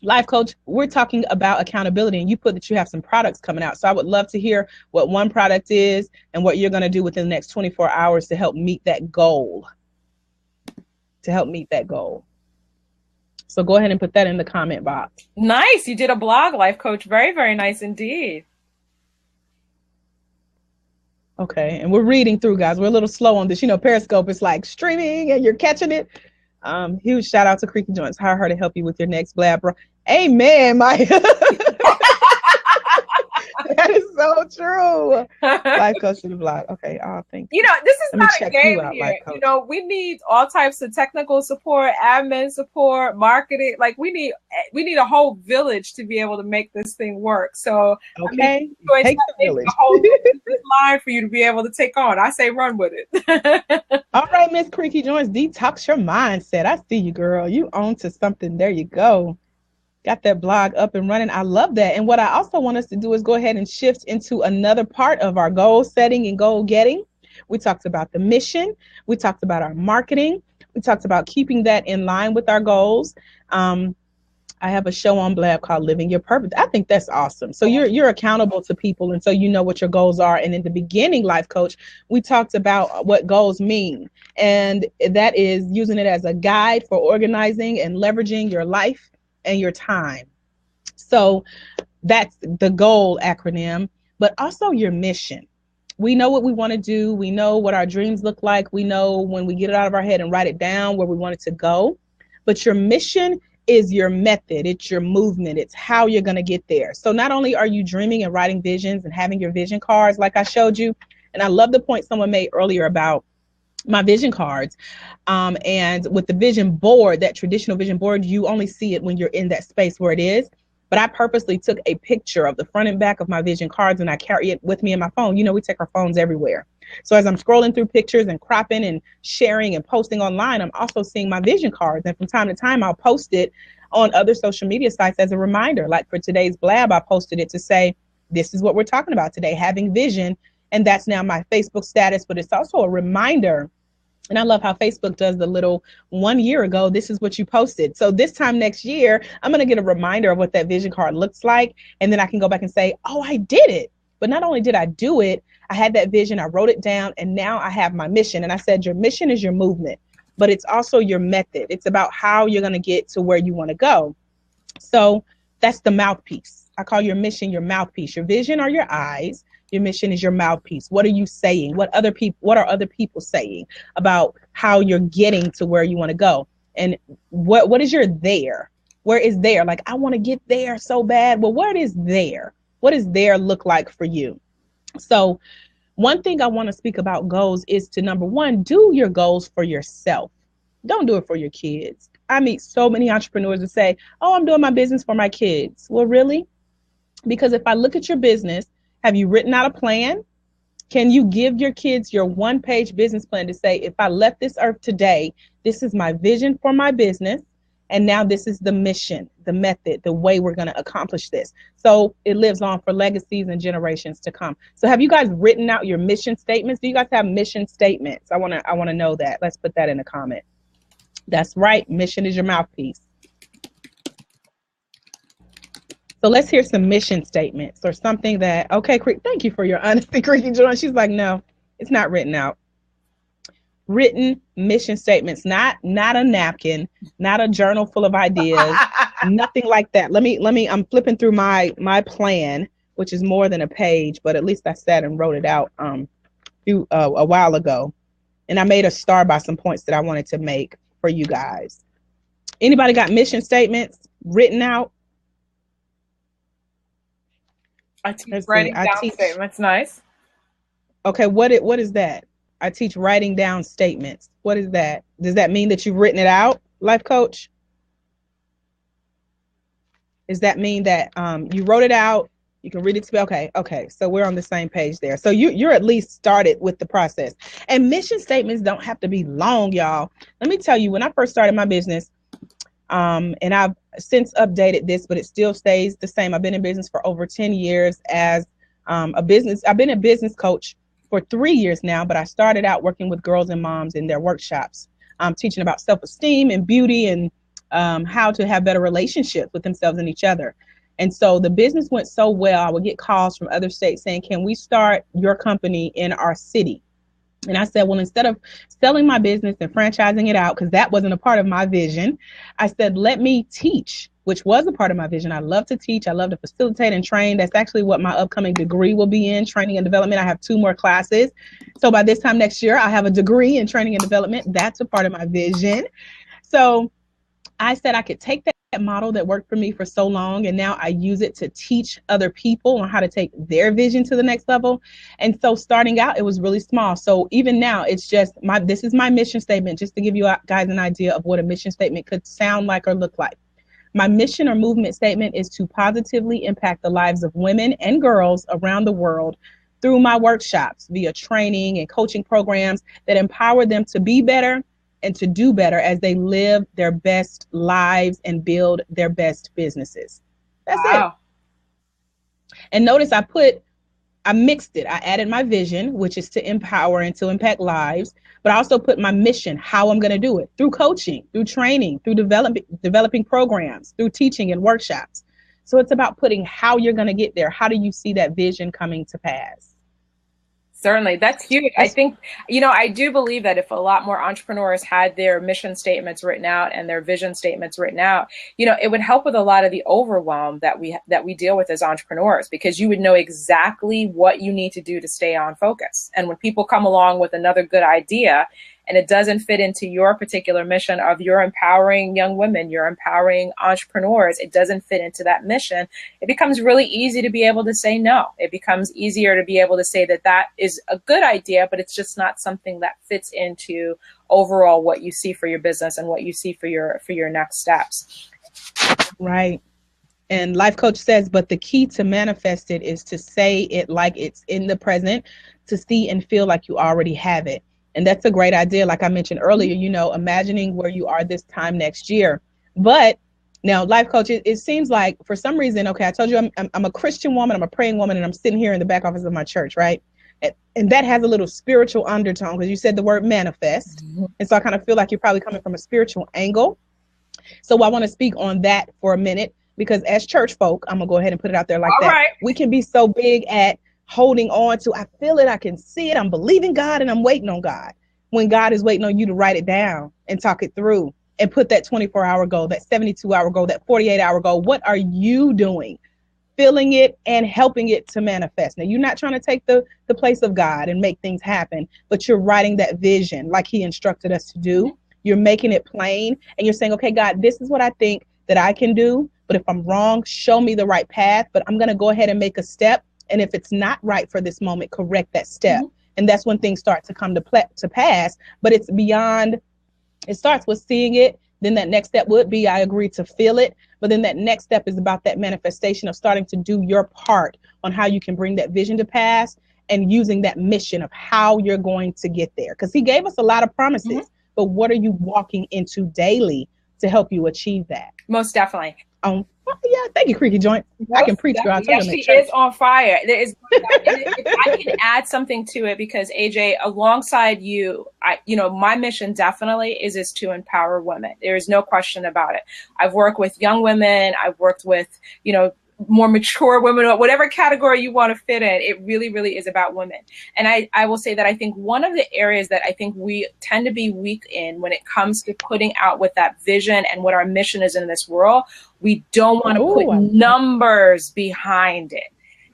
Life Coach, we're talking about accountability, and you put that you have some products coming out. So I would love to hear what one product is and what you're going to do within the next 24 hours to help meet that goal. So go ahead and put that in the comment box. Nice. You did a blog, Life Coach. Very, very nice indeed. Okay. And we're reading through, guys. We're a little slow on this. Periscope is like streaming and you're catching it. Huge shout out to Creaky Joints. Hire her to help you with your next blab, bro. Amen, Maya. That is so true. Life Coach to the blog. Okay, thank you. This is not a game here. We need all types of technical support, admin support, marketing. Like we need a whole village to be able to make this thing work. So okay, take the village. A whole line for you to be able to take on. I say run with it. All right, Miss Creaky Joints, detox your mindset. I see you, girl. You own to something. There you go. Got that blog up and running. I love that. And what I also want us to do is go ahead and shift into another part of our goal setting and goal getting. We talked about the mission. We talked about our marketing. We talked about keeping that in line with our goals. I I have a show on Blab called Living Your Purpose. I think that's awesome. So you're accountable to people, and so you know what your goals are. And in the beginning, Life Coach, we talked about what goals mean, and that is using it as a guide for organizing and leveraging your life and your time. So that's the goal acronym, but also your mission. We know what we want to do. We know what our dreams look like. We know when we get it out of our head and write it down where we want it to go. But your mission is your method. It's your movement. It's how you're going to get there. So not only are you dreaming and writing visions and having your vision cards like I showed you, and I love the point someone made earlier about my vision cards, and with the vision board, that traditional vision board, you only see it when you're in that space where it is. But I purposely took a picture of the front and back of my vision cards, and I carry it with me in my phone. You know, we take our phones everywhere. So as I'm scrolling through pictures and cropping and sharing and posting online, I'm also seeing my vision cards. And from time to time, I'll post it on other social media sites as a reminder. Like for today's Blab, I posted it to say, this is what we're talking about today, having vision. And that's now my Facebook status, but it's also a reminder. And I love how Facebook does the little 1 year ago, this is what you posted. So this time next year, I'm going to get a reminder of what that vision card looks like. And then I can go back and say, oh, I did it. But not only did I do it, I had that vision, I wrote it down, and now I have my mission. And I said, your mission is your movement, but it's also your method. It's about how you're going to get to where you want to go. So that's the mouthpiece. I call your mission your mouthpiece. Your vision are your eyes. Your mission is your mouthpiece. What are you saying? What are other people saying about how you're getting to where you want to go? And what is your there? Where is there? Like, I want to get there so bad. Well, what is there? What does there look like for you? So one thing I want to speak about goals is to, number one, do your goals for yourself. Don't do it for your kids. I meet so many entrepreneurs who say, oh, I'm doing my business for my kids. Well, really? Because if I look at your business, have you written out a plan? Can you give your kids your one-page business plan to say, if I left this earth today, this is my vision for my business. And now this is the mission, the method, the way we're going to accomplish this. So it lives on for legacies and generations to come. So have you guys written out your mission statements? Do you guys have mission statements? I want to know that. Let's put that in a comment. That's right. Mission is your mouthpiece. So let's hear some mission statements or something that, okay, thank you for your honesty, Creaky Joy. She's like, no, it's not written out. Written mission statements, not a napkin, not a journal full of ideas, nothing like that. I'm flipping through my plan, which is more than a page, but at least I sat and wrote it out a while ago. And I made a star by some points that I wanted to make for you guys. Anybody got mission statements written out? I teach writing down statements. Nice. Okay, what is that? I teach writing down statements. What is that? Does that mean that you've written it out, Life Coach? Does that mean that you wrote it out? You can read it to me. Okay. So we're on the same page there. So you're at least started with the process. And mission statements don't have to be long, y'all. Let me tell you, when I first started my business, and I've since updated this, but it still stays the same. I've been in business for over 10 years as I've been a business coach for 3 years now, but I started out working with girls and moms in their workshops, teaching about self-esteem and beauty and how to have better relationships with themselves and each other. And so the business went so well, I would get calls from other states saying, can we start your company in our city? And I said, well, instead of selling my business and franchising it out, because that wasn't a part of my vision, I said, let me teach, which was a part of my vision. I love to teach. I love to facilitate and train. That's actually what my upcoming degree will be in, training and development. I have 2 more classes. So by this time next year, I have a degree in training and development. That's a part of my vision. So I said I could take that model that worked for me for so long, and now I use it to teach other people on how to take their vision to the next level. And so starting out, it was really small. So even now, it's just this is my mission statement, just to give you guys an idea of what a mission statement could sound like or look like. My mission or movement statement is to positively impact the lives of women and girls around the world through my workshops via training and coaching programs that empower them to be better and to do better as they live their best lives and build their best businesses. That's it. And notice I put I mixed it. I added my vision, which is to empower and to impact lives, but I also put my mission, how I'm going to do it, through coaching, through training, through developing programs, through teaching and workshops. So it's about putting how you're going to get there. How do you see that vision coming to pass? Certainly. That's huge. I think, I do believe that if a lot more entrepreneurs had their mission statements written out and their vision statements written out, it would help with a lot of the overwhelm that we deal with as entrepreneurs, because you would know exactly what you need to do to stay on focus. And when people come along with another good idea and it doesn't fit into your particular mission of you're empowering young women, you're empowering entrepreneurs, it doesn't fit into that mission, it becomes really easy to be able to say no. It becomes easier to be able to say that is a good idea, but it's just not something that fits into overall what you see for your business and what you see for your next steps. Right. And Life Coach says, but the key to manifest it is to say it like it's in the present, to see and feel like you already have it. And that's a great idea. Like I mentioned earlier, imagining where you are this time next year. But now, Life Coach, it seems like for some reason, okay, I told you I'm a Christian woman, I'm a praying woman, and I'm sitting here in the back office of my church, right? And that has a little spiritual undertone because you said the word manifest. Mm-hmm. And so I kind of feel like you're probably coming from a spiritual angle. So I want to speak on that for a minute, because as church folk, I'm going to go ahead and put it out there like that. Right. We can be so big at holding on to, I feel it, I can see it, I'm believing God and I'm waiting on God, when God is waiting on you to write it down and talk it through and put that 24-hour goal, that 72-hour goal, that 48-hour goal. What are you doing? Feeling it and helping it to manifest. Now, you're not trying to take the place of God and make things happen, but you're writing that vision like he instructed us to do. You're making it plain and you're saying, okay, God, this is what I think that I can do, but if I'm wrong, show me the right path, but I'm going to go ahead and make a step. And if it's not right for this moment, correct that step. Mm-hmm. And that's when things start to come to pass. But it's beyond, it starts with seeing it. Then that next step would be, I agree, to feel it. But then that next step is about that manifestation of starting to do your part on how you can bring that vision to pass and using that mission of how you're going to get there. Because he gave us a lot of promises, mm-hmm. but what are you walking into daily to help you achieve that? Most definitely. Yeah, thank you, Creaky Joint. I can preach, girl. Yes, she is on fire. If I can add something to it, because AJ, alongside you, my mission definitely is to empower women. There is no question about it. I've worked with young women. I've worked with, more mature women, whatever category you want to fit in. It really, really is about women. And I will say that I think one of the areas that I think we tend to be weak in when it comes to putting out with that vision and what our mission is in this world, we don't want to put numbers behind it.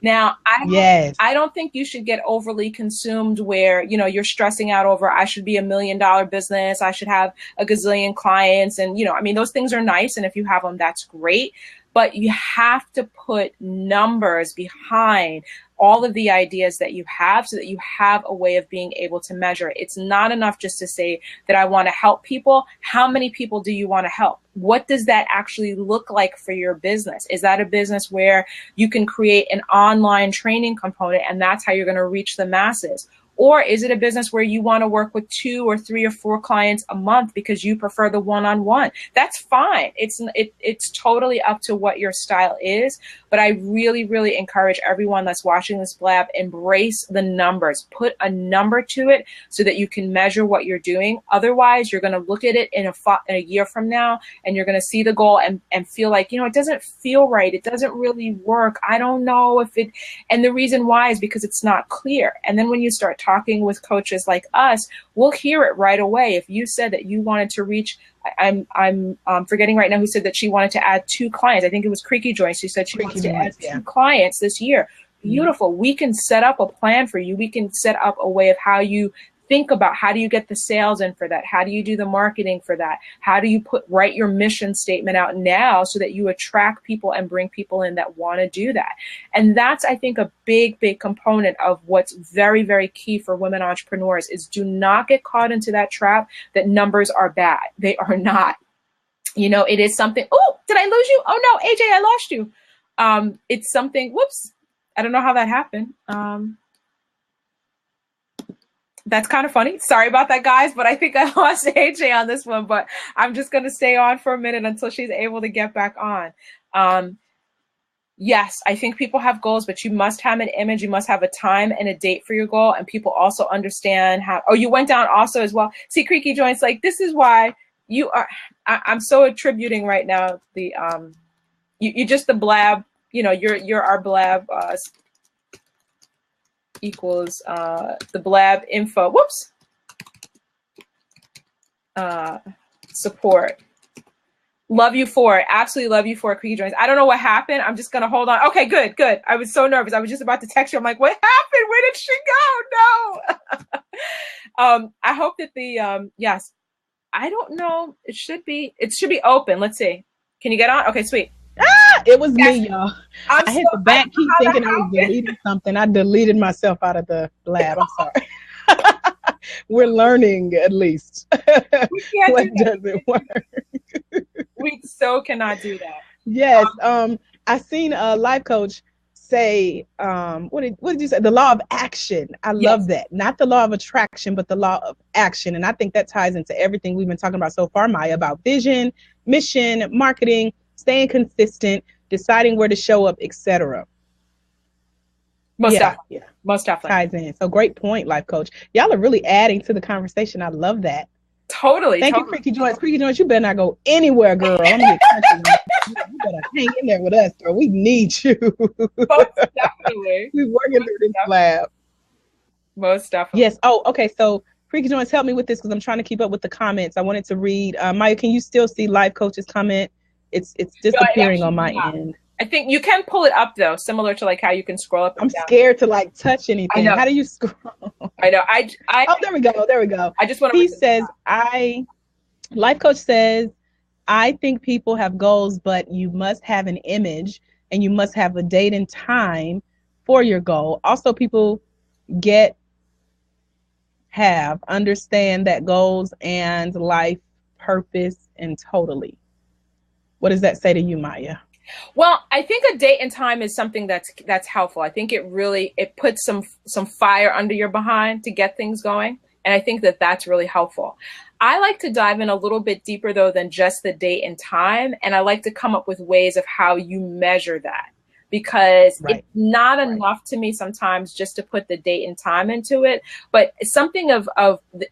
Now, I don't think you should get overly consumed where, you're stressing out over, I should be $1 million business, I should have a gazillion clients. And, those things are nice. And if you have them, that's great. But you have to put numbers behind all of the ideas that you have so that you have a way of being able to measure it. It's not enough just to say that I want to help people. How many people do you want to help? What does that actually look like for your business? Is that a business where you can create an online training component and that's how you're going to reach the masses? Or is it a business where you want to work with 2 or 3 or 4 clients a month because you prefer the one-on-one? That's fine. It's totally up to what your style is. But I really, really encourage everyone that's watching this blab, embrace the numbers. Put a number to it so that you can measure what you're doing. Otherwise, you're going to look at it in a year from now and you're going to see the goal and feel like, it doesn't feel right. It doesn't really work. I don't know if it, and the reason why is because it's not clear. And then when you start talking with coaches like us, we'll hear it right away. If you said that you wanted to reach, I'm forgetting right now who said that she wanted to add 2 clients. I think it was Creaky Joyce who said she wants to add 2 clients this year. Beautiful. We can set up a plan for you. We can set up a way of how you think about how do you get the sales in for that? How do you do the marketing for that? How do you write your mission statement out now so that you attract people and bring people in that want to do that? And that's, I think, a big, big component of what's very, very key for women entrepreneurs is do not get caught into that trap that numbers are bad. They are not. It is something. Oh, did I lose you? Oh no, AJ, I lost you. It's something. Whoops. I don't know how that happened. That's kind of funny. Sorry about that, guys, but I think I lost AJ on this one, but I'm just going to stay on for a minute until she's able to get back on. Yes, I think people have goals, but you must have an image. You must have a time and a date for your goal. And people also understand how, oh, you went down also as well. See, Creaky Joints, like, this is why you are, I'm so attributing right now the, you just the blab, you know, you're our blab, equals, the blab info, whoops, support. Love you for it. Absolutely love you for it, Creaky Joints. I don't know what happened. I'm just going to hold on. Okay, good, good. I was so nervous. I was just about to text you. I'm like, what happened? Where did she go? No. I hope that the, yes, I don't know. It should be open. Let's see. Can you get on? Okay, sweet. Ah, it was Yes. me, y'all. I hit the back key thinking I was deleting something. I deleted myself out of the lab. I'm sorry. We're learning, at least. What doesn't work. We so cannot do that. Yes. I seen a life coach say, what did you say? The law of action. I love that. Not the law of attraction, but the law of action. And I think that ties into everything we've been talking about so far, Maya, about vision, mission, marketing, staying consistent, deciding where to show up, etc. Most definitely. Yeah. Most definitely. Ties in. So great point, life coach. Y'all are really adding to the conversation. I love that. Totally. Thank you, Creaky Joints. Creaky Joints, you better not go anywhere, girl. I'm gonna get country. You better hang in there with us, girl. We need you. Most definitely. We're working through this lab. Most definitely. Yes. Oh, okay. So Creaky Joints, help me with this because I'm trying to keep up with the comments. I wanted to read. Maya, can you still see life coach's comment? It's disappearing on my end. I think you can pull it up though, similar to like how you can scroll up. I'm scared to like touch anything. How do you scroll? I know. Oh, there we go. There we go. I just want to. He says, life coach says, I think people have goals, but you must have an image and you must have a date and time for your goal. Also, people understand that goals and life purpose and totally. What does that say to you, Maya? Well, I think a date and time is something that's helpful. I think it puts some fire under your behind to get things going. And I think that's really helpful. I like to dive in a little bit deeper though than just the date and time. And I like to come up with ways of how you measure that. Because it's not enough to me sometimes just to put the date and time into it, but it's something of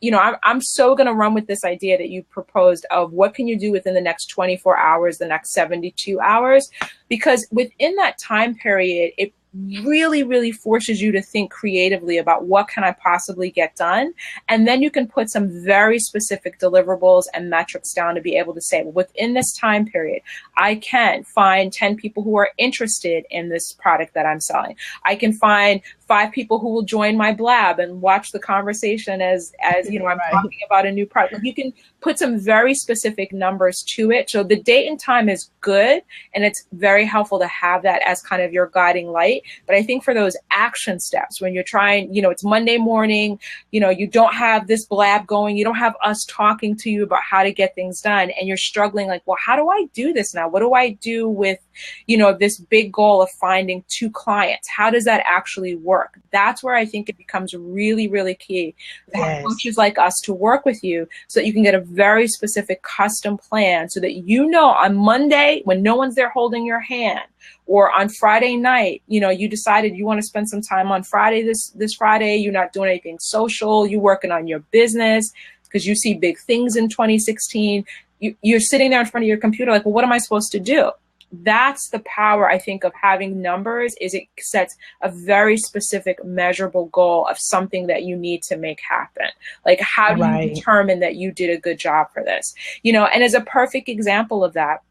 you know, I'm so going to run with this idea that you proposed of what can you do within the next 24 hours, the next 72 hours, because within that time period, it really, really forces you to think creatively about what can I possibly get done. And then you can put some very specific deliverables and metrics down to be able to say, well, within this time period, I can find 10 people who are interested in this product that I'm selling. I can find 5 people who will join my blab and watch the conversation as you know, I'm talking about a new product. You can put some very specific numbers to it. So the date and time is good. And it's very helpful to have that as kind of your guiding light. But I think for those action steps, when you're trying, you know, it's Monday morning, you know, you don't have this blab going, you don't have us talking to you about how to get things done. And you're struggling like, well, how do I do this now? What do I do with, you know, this big goal of finding 2 clients? How does that actually work? That's where I think it becomes really, really key to have coaches like us to work with you so that you can get a very specific custom plan so that, you know, on Monday when no one's there holding your hand, or on Friday night, you know, you decided you want to spend some time on Friday, this Friday, you're not doing anything social, you're working on your business because you see big things in 2016. You're sitting there in front of your computer like, well, what am I supposed to do? That's the power, I think, of having numbers, is it sets a very specific measurable goal of something that you need to make happen. Like, how do you determine that you did a good job for this? You know, and as a perfect example of that,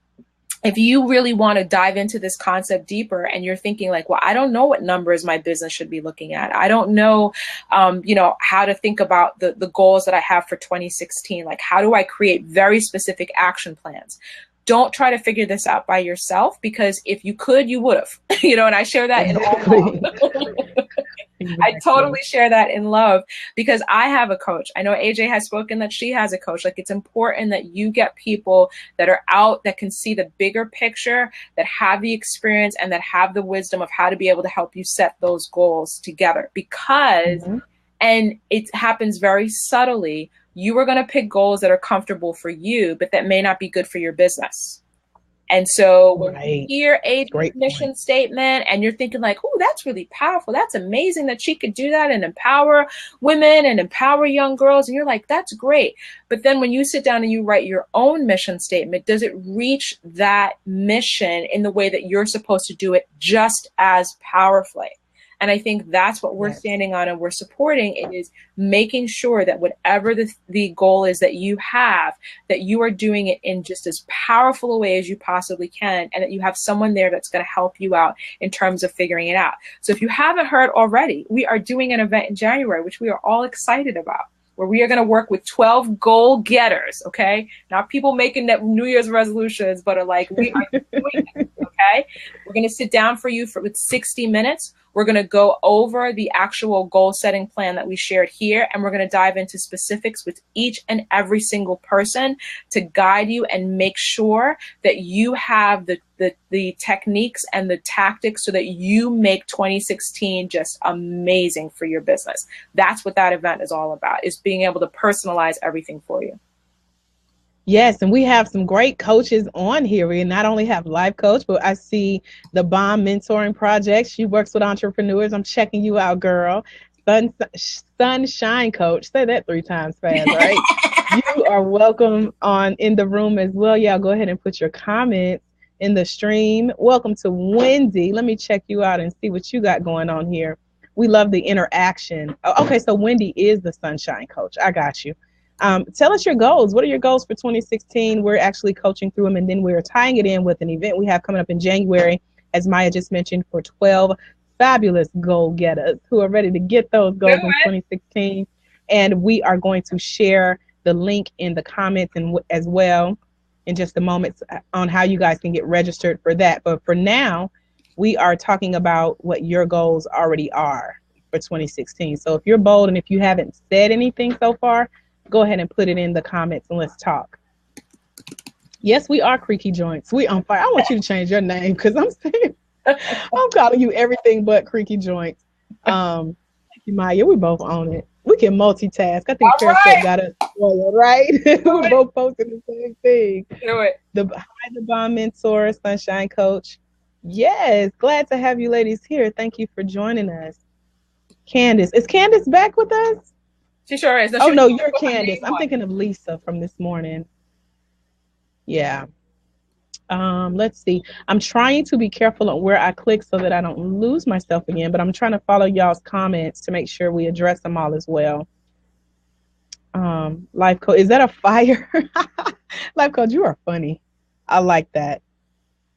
if you really want to dive into this concept deeper and you're thinking like, well, I don't know what numbers my business should be looking at. I don't know, you know, how to think about the goals that I have for 2016. Like, how do I create very specific action plans? Don't try to figure this out by yourself, because if you could, you would have, you know, and I share that in all love. I totally share that in love, because I have a coach. I know AJ has spoken that she has a coach. Like, it's important that you get people that are out, that can see the bigger picture, that have the experience and that have the wisdom of how to be able to help you set those goals together, because, and it happens very subtly, you are going to pick goals that are comfortable for you, but that may not be good for your business. And so when you Right. hear Adrian's Great mission point. statement and you're thinking like, oh, that's really powerful. That's amazing that she could do that and empower women and empower young girls. And you're like, that's great. But then when you sit down and you write your own mission statement, does it reach that mission in the way that you're supposed to do it just as powerfully? And I think that's what we're standing on and we're supporting. It is making sure that whatever the goal is that you have, that you are doing it in just as powerful a way as you possibly can, and that you have someone there that's going to help you out in terms of figuring it out. So if you haven't heard already, we are doing an event in January, which we are all excited about, where we are going to work with 12 goal getters, okay? Not people making that New Year's resolutions, but are like, we are doing it, okay? We're going to sit down for you with 60 minutes. We're going to go over the actual goal setting plan that we shared here, and we're going to dive into specifics with each and every single person to guide you and make sure that you have the techniques and the tactics so that you make 2016 just amazing for your business. That's what that event is all about, is being able to personalize everything for you. Yes, and we have some great coaches on here. We not only have Life Coach, but I see the Bomb Mentoring Project. She works with entrepreneurs. I'm checking you out, girl. Sunshine Coach. Say that 3 times fast, right? You are welcome in the room as well. Y'all go ahead and put your comments in the stream. Welcome to Wendy. Let me check you out and see what you got going on here. We love the interaction. Okay, so Wendy is the Sunshine Coach. I got you. Tell us your goals. What are your goals for 2016? We're actually coaching through them, and then we're tying it in with an event we have coming up in January, as Maya just mentioned, for 12 fabulous goal getters who are ready to get those goals in 2016. And we are going to share the link in the comments and as well in just a moment on how you guys can get registered for that. But for now, we are talking about what your goals already are for 2016. So if you're bold and if you haven't said anything so far, go ahead and put it in the comments and let's talk. Yes, we are Creaky Joints. We on fire. I want you to change your name because I'm saying I'm calling you everything but Creaky Joints. Thank you, Maya. We both own it. We can multitask. I think Periscope got us spoiled, right? We're both posting the same thing. Do it. The Bomb Mentor, Sunshine Coach. Yes, glad to have you ladies here. Thank you for joining us. Candace. Is Candace back with us? She sure is. Oh, no, you're Candace. I'm thinking of Lisa from this morning. Yeah. Let's see. I'm trying to be careful on where I click so that I don't lose myself again, but I'm trying to follow y'all's comments to make sure we address them all as well. Life Coach, is that a fire? Life Coach, you are funny. I like that.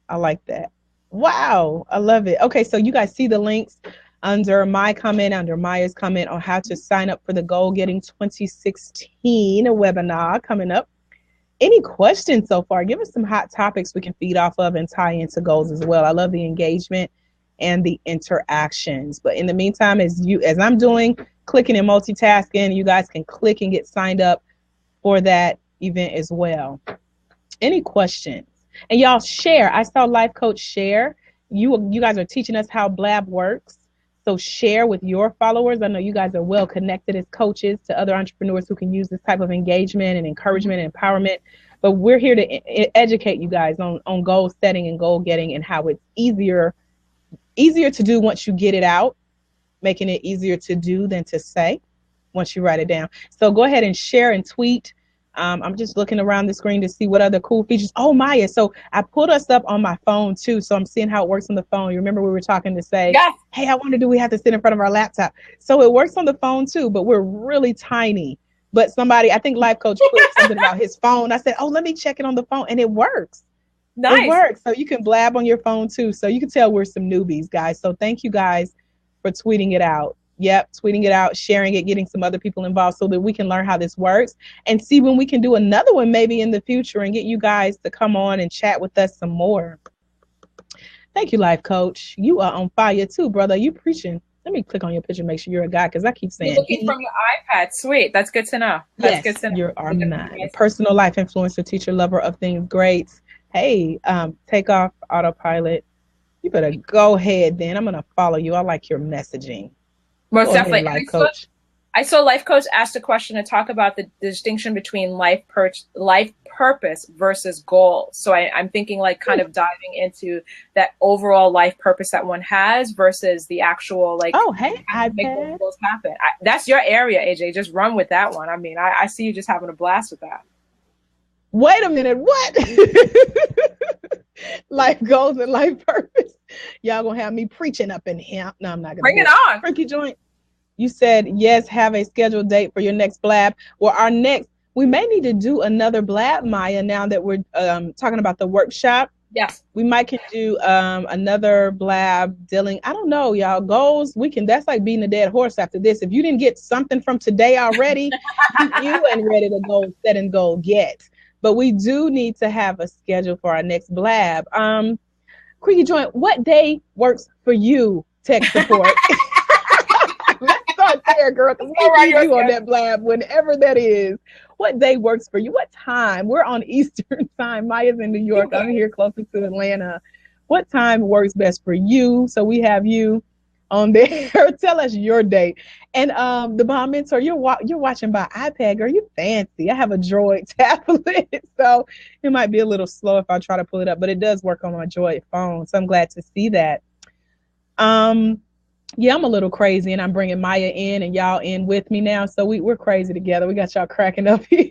I like that. Wow. I love it. Okay, so you guys see the links under my comment, under Maya's comment on how to sign up for the Goal Getting 2016 webinar coming up. Any questions so far? Give us some hot topics we can feed off of and tie into goals as well. I love the engagement and the interactions. But in the meantime, as I'm doing, clicking and multitasking, you guys can click and get signed up for that event as well. Any questions? And y'all share. I saw Life Coach share. You guys are teaching us how Blab works. So share with your followers. I know you guys are well connected as coaches to other entrepreneurs who can use this type of engagement and encouragement and empowerment. But we're here to educate you guys on goal setting and goal getting and how it's easier to do once you get it out, making it easier to do than to say once you write it down. So go ahead and share and tweet. I'm just looking around the screen to see what other cool features. Oh, Maya, so I pulled us up on my phone too, so I'm seeing how it works on the phone. You remember we were talking to say, yes. Hey, I wonder, do we have to sit in front of our laptop? So it works on the phone too, but we're really tiny. But I think Life Coach put something about his phone. I said, oh, let me check it on the phone, and it works. Nice. It works. So you can blab on your phone too. So you can tell we're some newbies, guys. So thank you guys for tweeting it out. Yep, tweeting it out, sharing it, getting some other people involved so that we can learn how this works and see when we can do another one maybe in the future and get you guys to come on and chat with us some more. Thank you, Life Coach. You are on fire too, brother. You preaching. Let me click on your picture, make sure you're a guy, because I keep saying. You're looking from your iPad. Sweet. That's good to know. That's good to know. You are not. Personal life influencer, teacher, lover of things great. Hey, take off autopilot. You better go ahead then. I'm going to follow you. I like your messaging. Most definitely. Life Coach. I saw Life Coach asked a question to talk about the distinction between life purpose versus goals. So I'm thinking like kind of diving into that overall life purpose that one has versus the actual like, oh, hey, make those iPad. goals happen. That's your area, AJ. Just run with that one. I mean, I see you just having a blast with that. Wait a minute, what? Life goals and life purpose. Y'all gonna have me preaching up in here. No, I'm not gonna Bring do it on. Frankie Joint, you said yes, have a scheduled date for your next blab. Well, we may need to do another blab, Maya, now that we're talking about the workshop. Yes. We might can do another blab dealing, I don't know, y'all, goals. That's like beating a dead horse after this. If you didn't get something from today already, you ain't ready to go set and goal yet. But we do need to have a schedule for our next blab. Creaky Joint, what day works for you, tech support? Let's start there, girl. We need you on that blab whenever that is. What day works for you? What time? We're on Eastern time. Maya's in New York. I'm here closer to Atlanta. What time works best for you? So we have you on there. Tell us your date. And the Bomb Mentor, you're watching by iPad, girl. You fancy. I have a Droid tablet, so it might be a little slow if I try to pull it up, but it does work on my Droid phone. So I'm glad to see that. Yeah, I'm a little crazy, and I'm bringing Maya in and y'all in with me now. So we're crazy together. We got y'all cracking up here.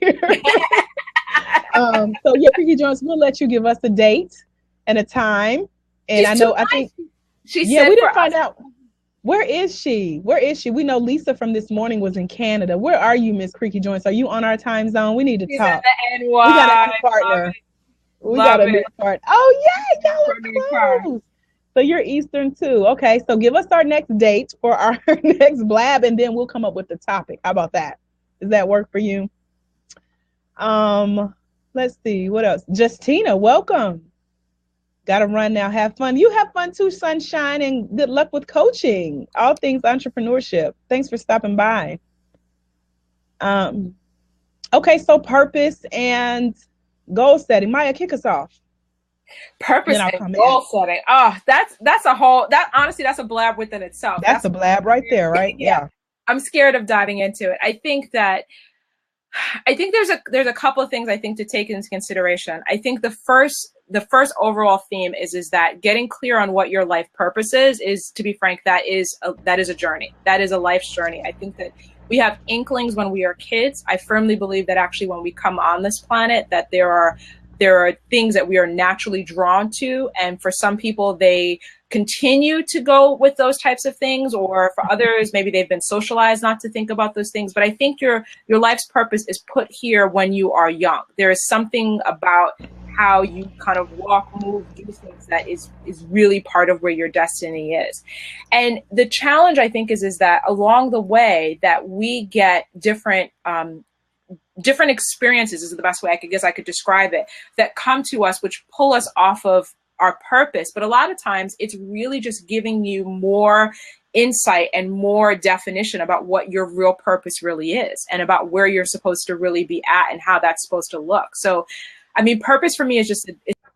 So yeah, Creaky Jones, we'll let you give us a date and a time. And I think she said we didn't find out. Where is she? We know Lisa from this morning was in Canada. Where are you, Miss Creaky Jones? Are you on our time zone? We need to talk. We got a new partner. We got a new partner. Oh yeah, y'all are close. So you're Eastern too. Okay, so give us our next date for our next blab, and then we'll come up with the topic. How about that? Does that work for you? Let's see. What else? Justina, welcome. Got to run now. Have fun. You have fun too, sunshine, and good luck with coaching. All things entrepreneurship. Thanks for stopping by. Okay, so purpose and goal setting. Maya, kick us off. Purpose and goal setting. Oh, that's a whole, honestly, that's a blab within itself. That's a blab right there, right? Yeah. I'm scared of diving into it. I think there's a couple of things I think to take into consideration. I think the first overall theme is that getting clear on what your life purpose is, to be frank, that is a journey. That is a life's journey. I think that we have inklings when we are kids. I firmly believe that actually when we come on this planet, that there are things that we are naturally drawn to. And for some people, they continue to go with those types of things, or for others, maybe they've been socialized not to think about those things. But I think your life's purpose is put here when you are young. There is something about how you kind of walk, move, do things that is really part of where your destiny is. And the challenge, I think, is that along the way that we get different experiences is the best way I could describe it, that come to us, which pull us off of our purpose. But a lot of times it's really just giving you more insight and more definition about what your real purpose really is, and about where you're supposed to really be at and how that's supposed to look. So, I mean, purpose for me is just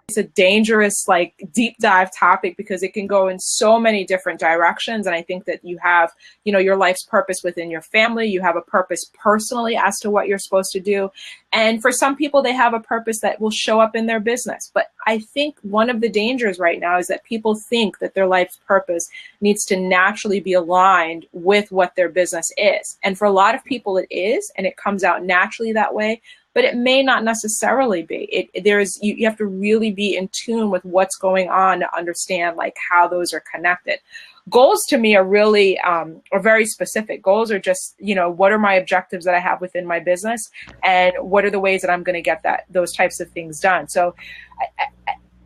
it's a dangerous, like, deep dive topic, because it can go in so many different directions. And I think that you have, your life's purpose within your family. You have a purpose personally as to what you're supposed to do. And for some people, they have a purpose that will show up in their business. But I think one of the dangers right now is that people think that their life's purpose needs to naturally be aligned with what their business is. And for a lot of people, it is, and it comes out naturally that way. But it may not necessarily be. You have to really be in tune with what's going on to understand like how those are connected. Goals to me are really are very specific. Goals are just, what are my objectives that I have within my business, and what are the ways that I'm going to get those types of things done. So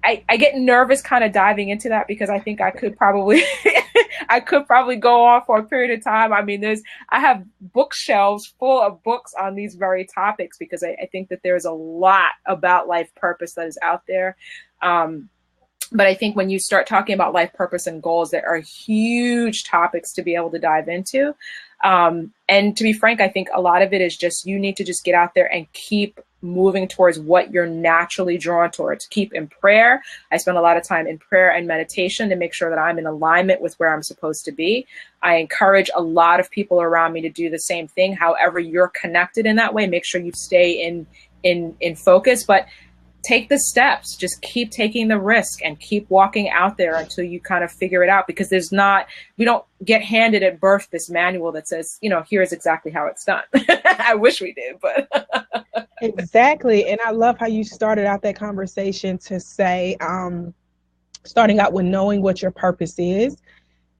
I get nervous kind of diving into that, because I think I could probably go on for a period of time. I mean, I have bookshelves full of books on these very topics, because I think that there's a lot about life purpose that is out there. But I think when you start talking about life purpose and goals, there are huge topics to be able to dive into. And to be frank, I think a lot of it is just, you need to just get out there and keep moving towards what you're naturally drawn towards. Keep in prayer. I spend a lot of time in prayer and meditation to make sure that I'm in alignment with where I'm supposed to be. I encourage a lot of people around me to do the same thing. However you're connected in that way, make sure you stay in focus, but take the steps, just keep taking the risk and keep walking out there until you kind of figure it out, because we don't get handed at birth this manual that says, here's exactly how it's done. I wish we did, but. Exactly. And I love how you started out that conversation to say, starting out with knowing what your purpose is.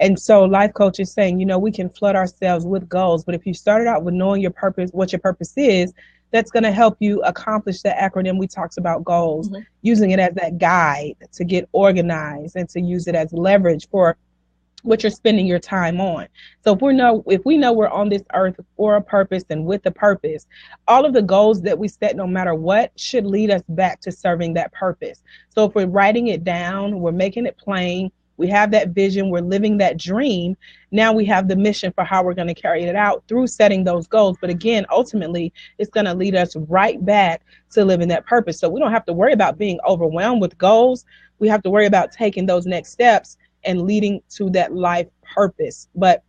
And so life coach is saying, we can flood ourselves with goals, but if you started out with knowing your purpose, what your purpose is, that's going to help you accomplish the acronym we talked about, goals, using it as that guide to get organized and to use it as leverage for what you're spending your time on. So if we know we're on this earth for a purpose and with a purpose, all of the goals that we set, no matter what, should lead us back to serving that purpose. So if we're writing it down, we're making it plain, we have that vision, we're living that dream, now we have the mission for how we're going to carry it out through setting those goals. But again, ultimately, it's going to lead us right back to living that purpose. So we don't have to worry about being overwhelmed with goals. We have to worry about taking those next steps and leading to that life purpose. But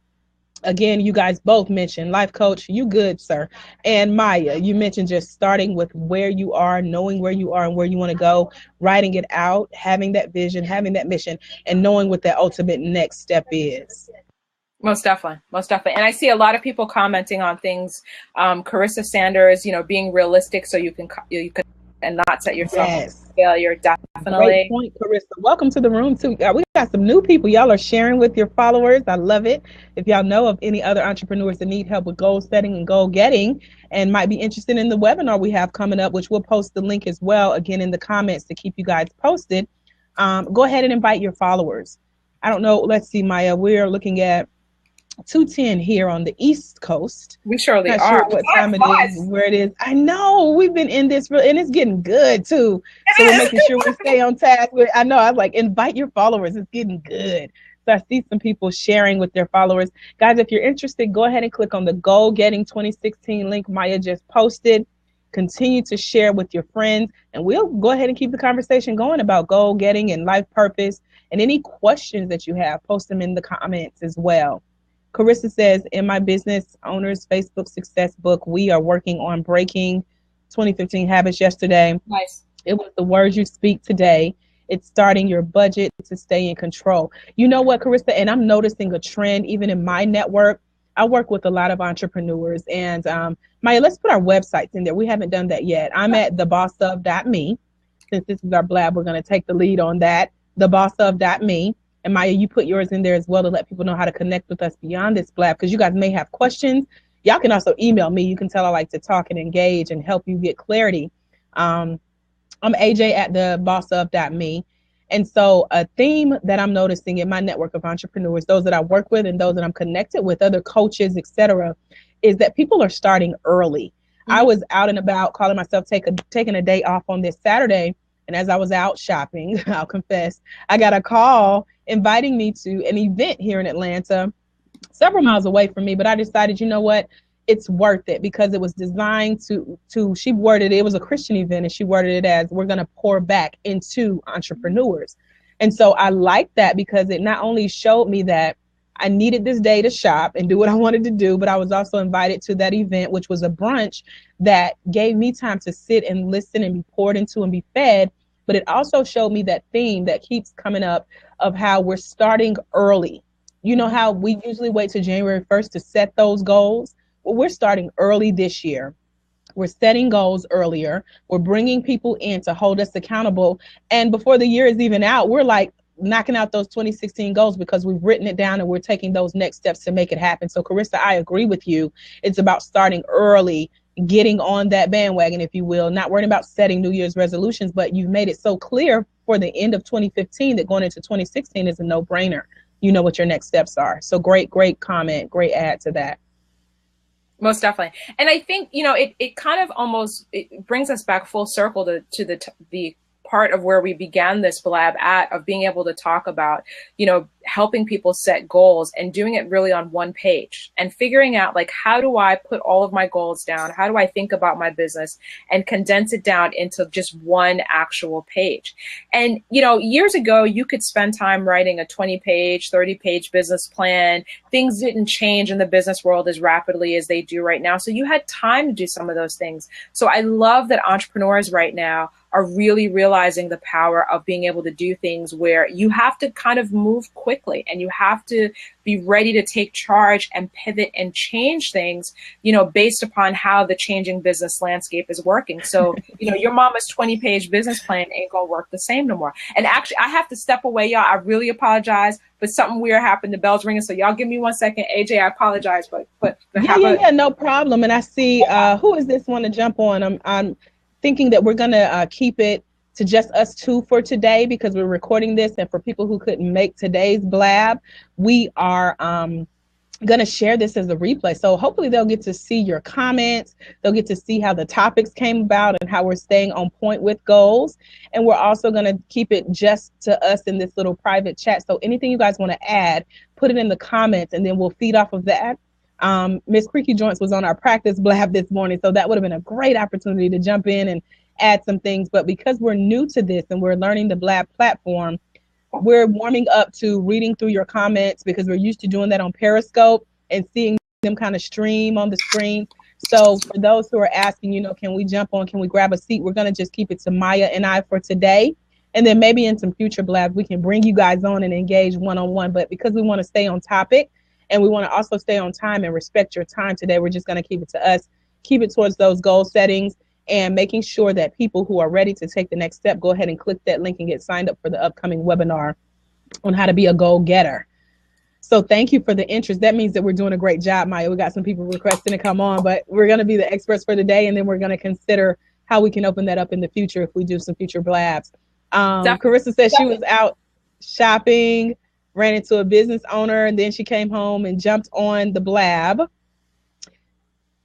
again, you guys both mentioned, life coach, you good, sir. And Maya, you mentioned just starting with where you are, knowing where you are and where you want to go, writing it out, having that vision, having that mission, and knowing what that ultimate next step is. Most definitely. And I see a lot of people commenting on things. Carissa Sanders, being realistic so you can and not set yourself up for failure. Definitely. Great point, Carissa. Welcome to the room too. We got some new people. Y'all are sharing with your followers. I love it. If y'all know of any other entrepreneurs that need help with goal setting and goal getting and might be interested in the webinar we have coming up, which we'll post the link as well, again, in the comments to keep you guys posted, go ahead and invite your followers. I don't know. Let's see, Maya. We're looking at 2:10 here on the East Coast. We surely Not are. sure what time it is, where it is. I know we've been in this, and it's getting good too. So we're making sure we stay on task. I know. I was like, invite your followers. It's getting good. So I see some people sharing with their followers. Guys, if you're interested, go ahead and click on the Goal Getting 2016 link Maya just posted. Continue to share with your friends, and we'll go ahead and keep the conversation going about goal getting and life purpose. And any questions that you have, post them in the comments as well. Carissa says, in my business owner's Facebook success book, we are working on breaking 2015 habits yesterday. Nice. It was the words you speak today. It's starting your budget to stay in control. You know what, Carissa? And I'm noticing a trend even in my network. I work with a lot of entrepreneurs. And Maya, let's put our websites in there. We haven't done that yet. I'm at thebossof.me. Since this is our blab, we're going to take the lead on that. Thebossof.me. And Maya, you put yours in there as well to let people know how to connect with us beyond this blab, because you guys may have questions. Y'all can also email me. You can tell I like to talk and engage and help you get clarity. I'm AJ at thebossof.me. And so a theme that I'm noticing in my network of entrepreneurs, those that I work with and those that I'm connected with, other coaches, etc., is that people are starting early. I was out and about calling myself taking a day off on this Saturday. And as I was out shopping, I'll confess, I got a call inviting me to an event here in Atlanta, several miles away from me. But I decided, you know what? It's worth it, because it was designed to she worded it, it was a Christian event, and she worded it as, we're going to pour back into entrepreneurs. And so I liked that, because it not only showed me that I needed this day to shop and do what I wanted to do, but I was also invited to that event, which was a brunch that gave me time to sit and listen and be poured into and be fed. But it also showed me that theme that keeps coming up of how we're starting early. You know how we usually wait till January 1st to set those goals? Well, we're starting early this year. We're setting goals earlier. We're bringing people in to hold us accountable. And before the year is even out, we're like knocking out those 2016 goals, because we've written it down and we're taking those next steps to make it happen. So Carissa, I agree with you. It's about starting early, getting on that bandwagon, if you will, not worrying about setting New Year's resolutions, but you've made it so clear for the end of 2015 that going into 2016 is a no-brainer. You know what your next steps are. So great comment, great add to that. Most definitely. And I think, it kind of almost, it brings us back full circle to the part of where we began this blab at, of being able to talk about, helping people set goals and doing it really on one page and figuring out, like, how do I put all of my goals down? How do I think about my business and condense it down into just one actual page? And, years ago, you could spend time writing a 20-page, 30-page business plan. Things didn't change in the business world as rapidly as they do right now. So you had time to do some of those things. So I love that entrepreneurs right now are really realizing the power of being able to do things where you have to kind of move quickly and you have to be ready to take charge and pivot and change things, based upon how the changing business landscape is working. So, your mama's 20-page business plan ain't gonna work the same no more. And actually, I have to step away, y'all. I really apologize, but something weird happened. The bell's ringing. So y'all give me 1 second. AJ, I apologize, but yeah, no problem. And I see, who is this one to jump on? I'm thinking that we're going to keep it to just us two for today because we're recording this. And for people who couldn't make today's blab, we are going to share this as a replay. So hopefully they'll get to see your comments. They'll get to see how the topics came about and how we're staying on point with goals. And we're also going to keep it just to us in this little private chat. So anything you guys want to add, put it in the comments and then we'll feed off of that. Miss Creaky Joints was on our practice blab this morning, so that would have been a great opportunity to jump in and add some things. But because we're new to this and we're learning the blab platform, we're warming up to reading through your comments because we're used to doing that on Periscope and seeing them kind of stream on the screen. So for those who are asking, can we jump on, can we grab a seat? We're going to just keep it to Maya and I for today. And then maybe in some future blabs, we can bring you guys on and engage one-on-one. But because we want to stay on topic, and we want to also stay on time and respect your time today, we're just going to keep it to us, keep it towards those goal settings and making sure that people who are ready to take the next step, go ahead and click that link and get signed up for the upcoming webinar on how to be a goal getter. So thank you for the interest. That means that we're doing a great job, Maya. We got some people requesting to come on, but we're going to be the experts for today. And then we're going to consider how we can open that up in the future if we do some future blabs. Carissa said she was out shopping, ran into a business owner, and then she came home and jumped on the blab.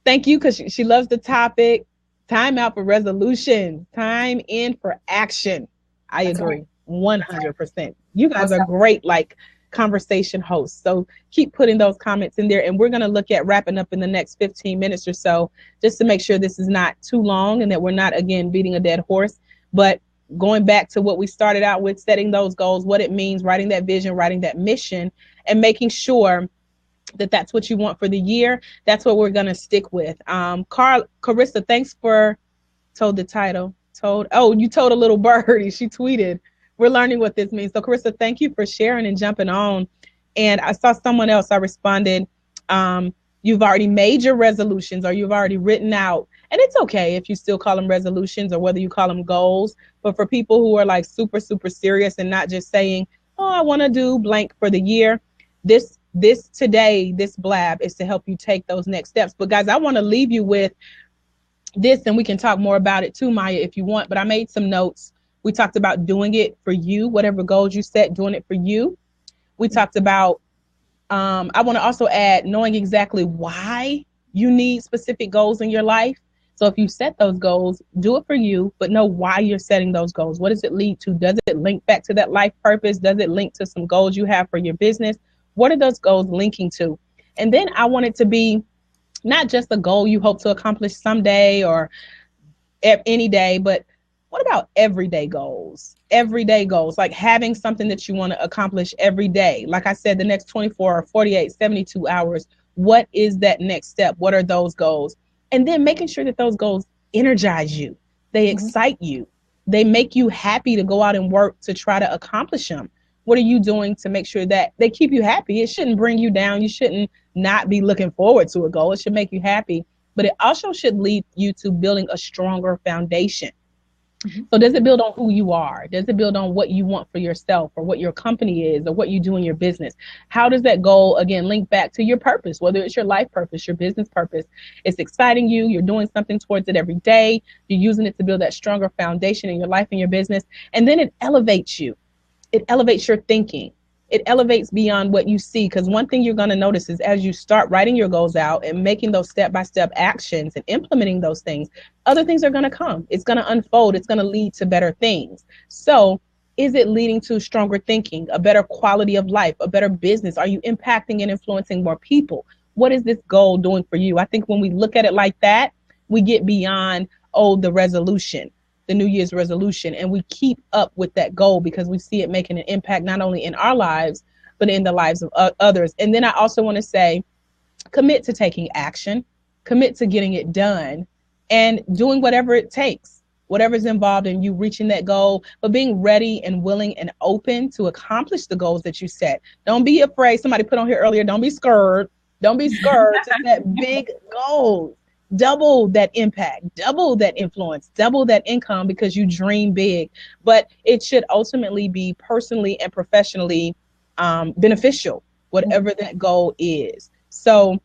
Thank you, because she loves the topic. Time out for resolution. Time in for action. I agree, 100%. You guys are great, conversation hosts. So keep putting those comments in there, and we're going to look at wrapping up in the next 15 minutes or so, just to make sure this is not too long and that we're not, again, beating a dead horse, but going back to what we started out with, setting those goals, what it means, writing that vision, writing that mission, and making sure that that's what you want for the year. That's what we're going to stick with. Carissa, thanks for told the title. You told a little birdie. She tweeted. We're learning what this means. So Carissa, thank you for sharing and jumping on. And I saw someone else, I responded, you've already made your resolutions or you've already written out. And it's okay if you still call them resolutions or whether you call them goals. But for people who are super, super serious and not just saying, oh, I want to do blank for the year, this blab is to help you take those next steps. But guys, I want to leave you with this, and we can talk more about it too, Maya, if you want. But I made some notes. We talked about doing it for you, whatever goals you set, doing it for you. We talked about, I want to also add knowing exactly why you need specific goals in your life. So if you set those goals, do it for you, but know why you're setting those goals. What does it lead to? Does it link back to that life purpose? Does it link to some goals you have for your business? What are those goals linking to? And then I want it to be not just a goal you hope to accomplish someday or any day, but what about everyday goals? Everyday goals, like having something that you want to accomplish every day. Like I said, the next 24 or 48, 72 hours, what is that next step? What are those goals? And then making sure that those goals energize you. They excite you. They make you happy to go out and work to try to accomplish them. What are you doing to make sure that they keep you happy? It shouldn't bring you down. You shouldn't not be looking forward to a goal. It should make you happy, but it also should lead you to building a stronger foundation. So does it build on who you are? Does it build on what you want for yourself or what your company is or what you do in your business? How does that goal, again, link back to your purpose, whether it's your life purpose, your business purpose? It's exciting you. You're doing something towards it every day. You're using it to build that stronger foundation in your life and your business. And then it elevates you. It elevates your thinking. it elevates beyond what you see. Because one thing you're going to notice is as you start writing your goals out and making those step-by-step actions and implementing those things, other things are going to come. It's going to unfold. It's going to lead to better things. So is it leading to stronger thinking, a better quality of life, a better business? Are you impacting and influencing more people? What is this goal doing for you? I think when we look at it like that, we get beyond, the resolution, the New Year's resolution, and we keep up with that goal because we see it making an impact not only in our lives, but in the lives of others. And then I also want to say, commit to taking action, commit to getting it done, and doing whatever it takes. Whatever's involved in you reaching that goal, but being ready and willing and open to accomplish the goals that you set. Don't be afraid. Somebody put on here earlier, don't be scared. Don't be scared to set big goals. Double that impact, double that influence, double that income because you dream big. But it should ultimately be personally and professionally beneficial, whatever that goal is. So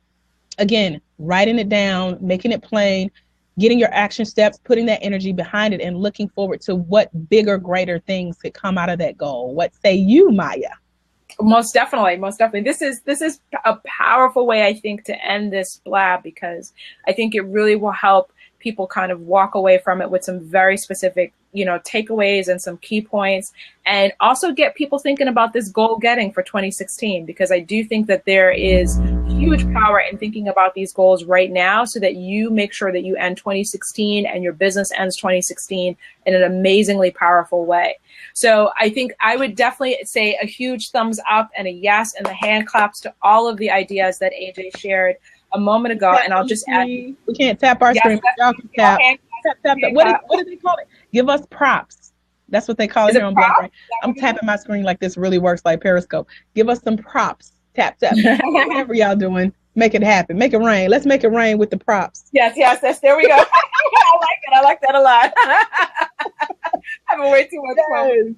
again, writing it down, making it plain, getting your action steps, putting that energy behind it, and looking forward to what bigger, greater things could come out of that goal. What say you, Maya? Most definitely. This is a powerful way, I think, to end this blab, because I think it really will help people kind of walk away from it with some very specific, takeaways and some key points, and also get people thinking about this goal getting for 2016, because I do think that there is huge power in thinking about these goals right now so that you make sure that you end 2016 and your business ends 2016 in an amazingly powerful way. So I think I would definitely say a huge thumbs up and a yes and the hand claps to all of the ideas that AJ shared a moment ago. And I'll just add, we can't tap our screen. Y'all can tap. Tap. What do they call it? Give us props. That's what they call it here on Black Brain. I'm tapping my screen like this really works like Periscope. Give us some props. Tap. Whatever y'all doing, make it happen. Make it rain. Let's make it rain with the props. Yes. There we go. I like that a lot. Having way too much fun.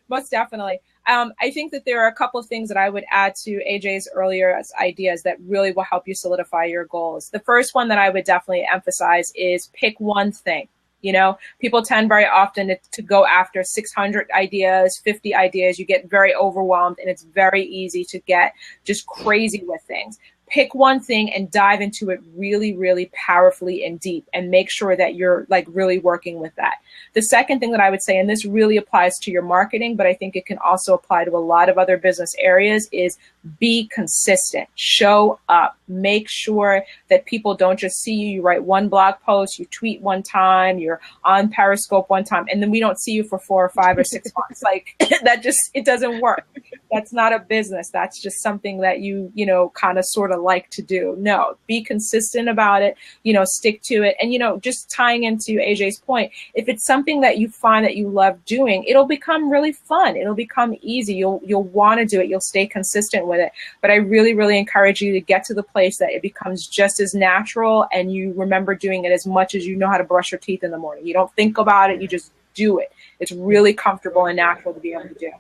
Most definitely. I think that there are a couple of things that I would add to AJ's earlier ideas that really will help you solidify your goals. The first one that I would definitely emphasize is pick one thing. People tend very often to go after 600 ideas, 50 ideas. You get very overwhelmed, and it's very easy to get just crazy with things. Pick one thing and dive into it really, really powerfully and deep, and make sure that you're really working with that. The second thing that I would say, and this really applies to your marketing, but I think it can also apply to a lot of other business areas, is be consistent. Show up. Make sure that people don't just see you. You write one blog post, you tweet one time, you're on Periscope one time, and then we don't see you for 4 or 5 or 6 months. It doesn't work. That's not a business. That's just something that you kind of sort of like to do. No, be consistent about it, stick to it. And, just tying into AJ's point, if it's something that you find that you love doing, it'll become really fun. It'll become easy. You'll want to do it. You'll stay consistent with it. But I really, really encourage you to get to the place that it becomes just as natural, and you remember doing it as much as you know how to brush your teeth in the morning. You don't think about it. You just do it. It's really comfortable and natural to be able to do.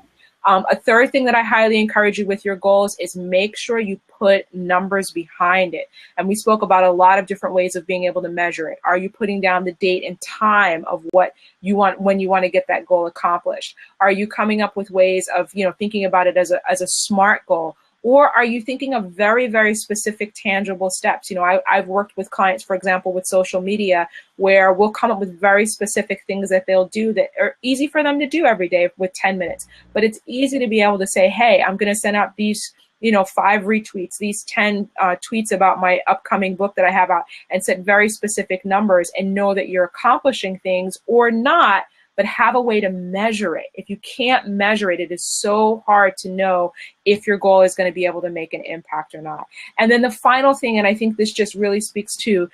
A third thing that I highly encourage you with your goals is make sure you put numbers behind it. And we spoke about a lot of different ways of being able to measure it. Are you putting down the date and time of what you want when you want to get that goal accomplished? Are you coming up with ways of, thinking about it as a SMART goal? Or are you thinking of very, very specific, tangible steps? I've worked with clients, for example, with social media, where we'll come up with very specific things that they'll do that are easy for them to do every day with 10 minutes. But it's easy to be able to say, hey, I'm going to send out these 5 retweets, these 10 tweets about my upcoming book that I have out, and set very specific numbers, and know that you're accomplishing things or not, but have a way to measure it. If you can't measure it, it is so hard to know if your goal is going to be able to make an impact or not. And then the final thing, and I think this just really speaks to,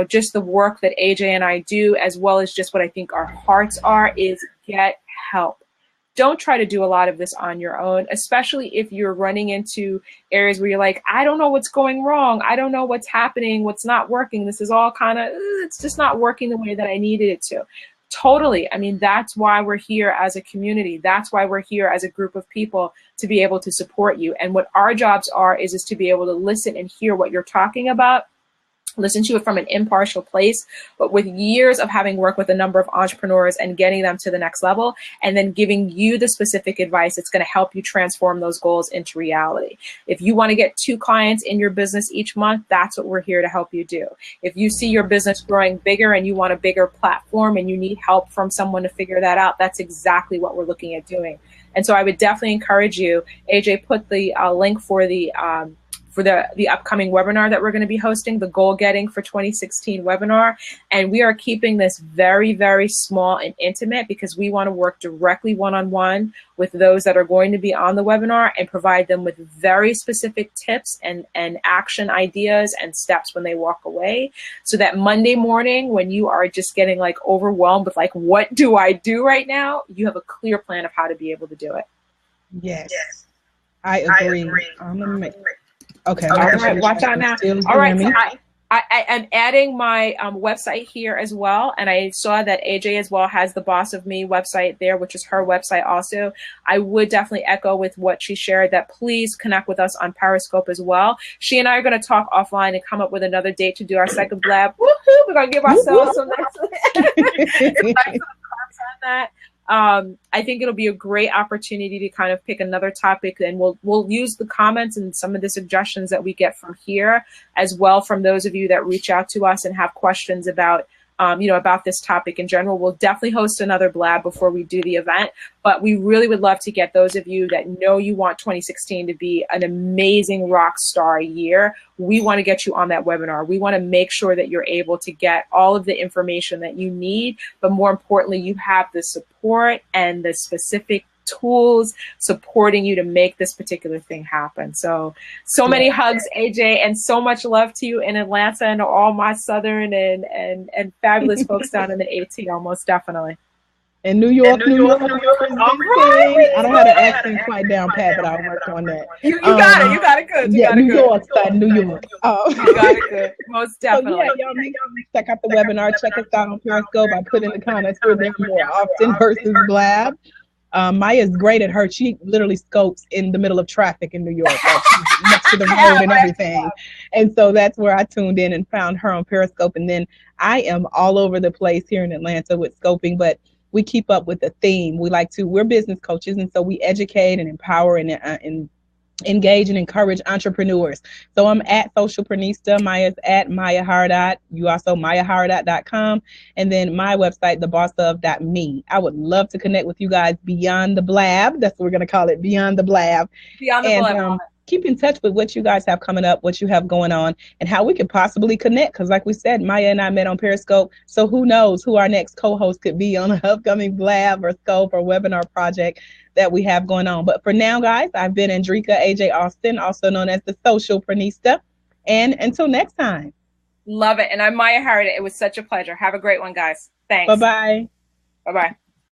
just the work that AJ and I do, as well as just what I think our hearts are, is get help. Don't try to do a lot of this on your own, especially if you're running into areas where you're like, I don't know what's going wrong. I don't know what's happening, what's not working. This is all kind of, it's just not working the way that I needed it to. Totally. I mean, that's why we're here as a community. That's why we're here as a group of people, to be able to support you. And what our jobs are is to be able to listen and hear what you're talking about, listen to it from an impartial place, but with years of having worked with a number of entrepreneurs and getting them to the next level, and then giving you the specific advice that's going to help you transform those goals into reality. If you want to get 2 clients in your business each month, that's what we're here to help you do. If you see your business growing bigger and you want a bigger platform and you need help from someone to figure that out, that's exactly what we're looking at doing. And so I would definitely encourage you, AJ, put the link for the upcoming webinar that we're going to be hosting, the Goal Getting for 2016 webinar. And we are keeping this very, very small and intimate because we want to work directly one-on-one with those that are going to be on the webinar and provide them with very specific tips and action ideas and steps when they walk away. So that Monday morning, when you are just getting like overwhelmed with like, what do I do right now? You have a clear plan of how to be able to do it. Yes, I agree. I'm going to make... Okay. All right. Watch out now. All right. So I am adding my website here as well. And I saw that AJ as well has the Boss of Me website there, which is her website also. I would definitely echo with what she shared that please connect with us on Periscope as well. She and I are going to talk offline and come up with another date to do our second blab. Woohoo! We're going to give ourselves some nice that. I think it'll be a great opportunity to kind of pick another topic, and we'll use the comments and some of the suggestions that we get from here as well from those of you that reach out to us and have questions about about this topic in general. We'll definitely host another blab before we do the event, but we really would love to get those of you that know you want 2016 to be an amazing rock star year. We want to get you on that webinar. We want to make sure that you're able to get all of the information that you need, but more importantly, you have the support and the specific tools supporting you to make this particular thing happen. So many hugs, AJ, and so much love to you in Atlanta and to all my Southern and fabulous folks down in the ATL, most definitely. In New York. I don't have the accent quite down pat, but I'll work on that. You got it. You got it good. New York side, New York. You got it good. Most definitely. So y'all check out the webinar. Check us out on Periscope. I put in the comments we're there more often versus blab. Maya's great at her. She literally scopes in the middle of traffic in New York, like next to the road and everything. And so that's where I tuned in and found her on Periscope. And then I am all over the place here in Atlanta with scoping, but we keep up with the theme. We're business coaches, and so we educate and empower and engage and encourage entrepreneurs. So I'm at Socialprenista. Maya's at Maya Haridat. You also MayaHaridat.com. And then my website, thebossof.me. I would love to connect with you guys beyond the blab. That's what we're going to call it, beyond the blab. Beyond the blab. Keep in touch with what you guys have coming up, what you have going on, and how we could possibly connect. Because like we said, Maya and I met on Periscope. So who knows who our next co-host could be on an upcoming blab or scope or webinar project that we have going on. But for now, guys, I've been Andrieka AJ Austin, also known as the Socialprenista. And until next time. Love it. And I'm Maya Haridat. It was such a pleasure. Have a great one, guys. Thanks. Bye-bye. Bye-bye.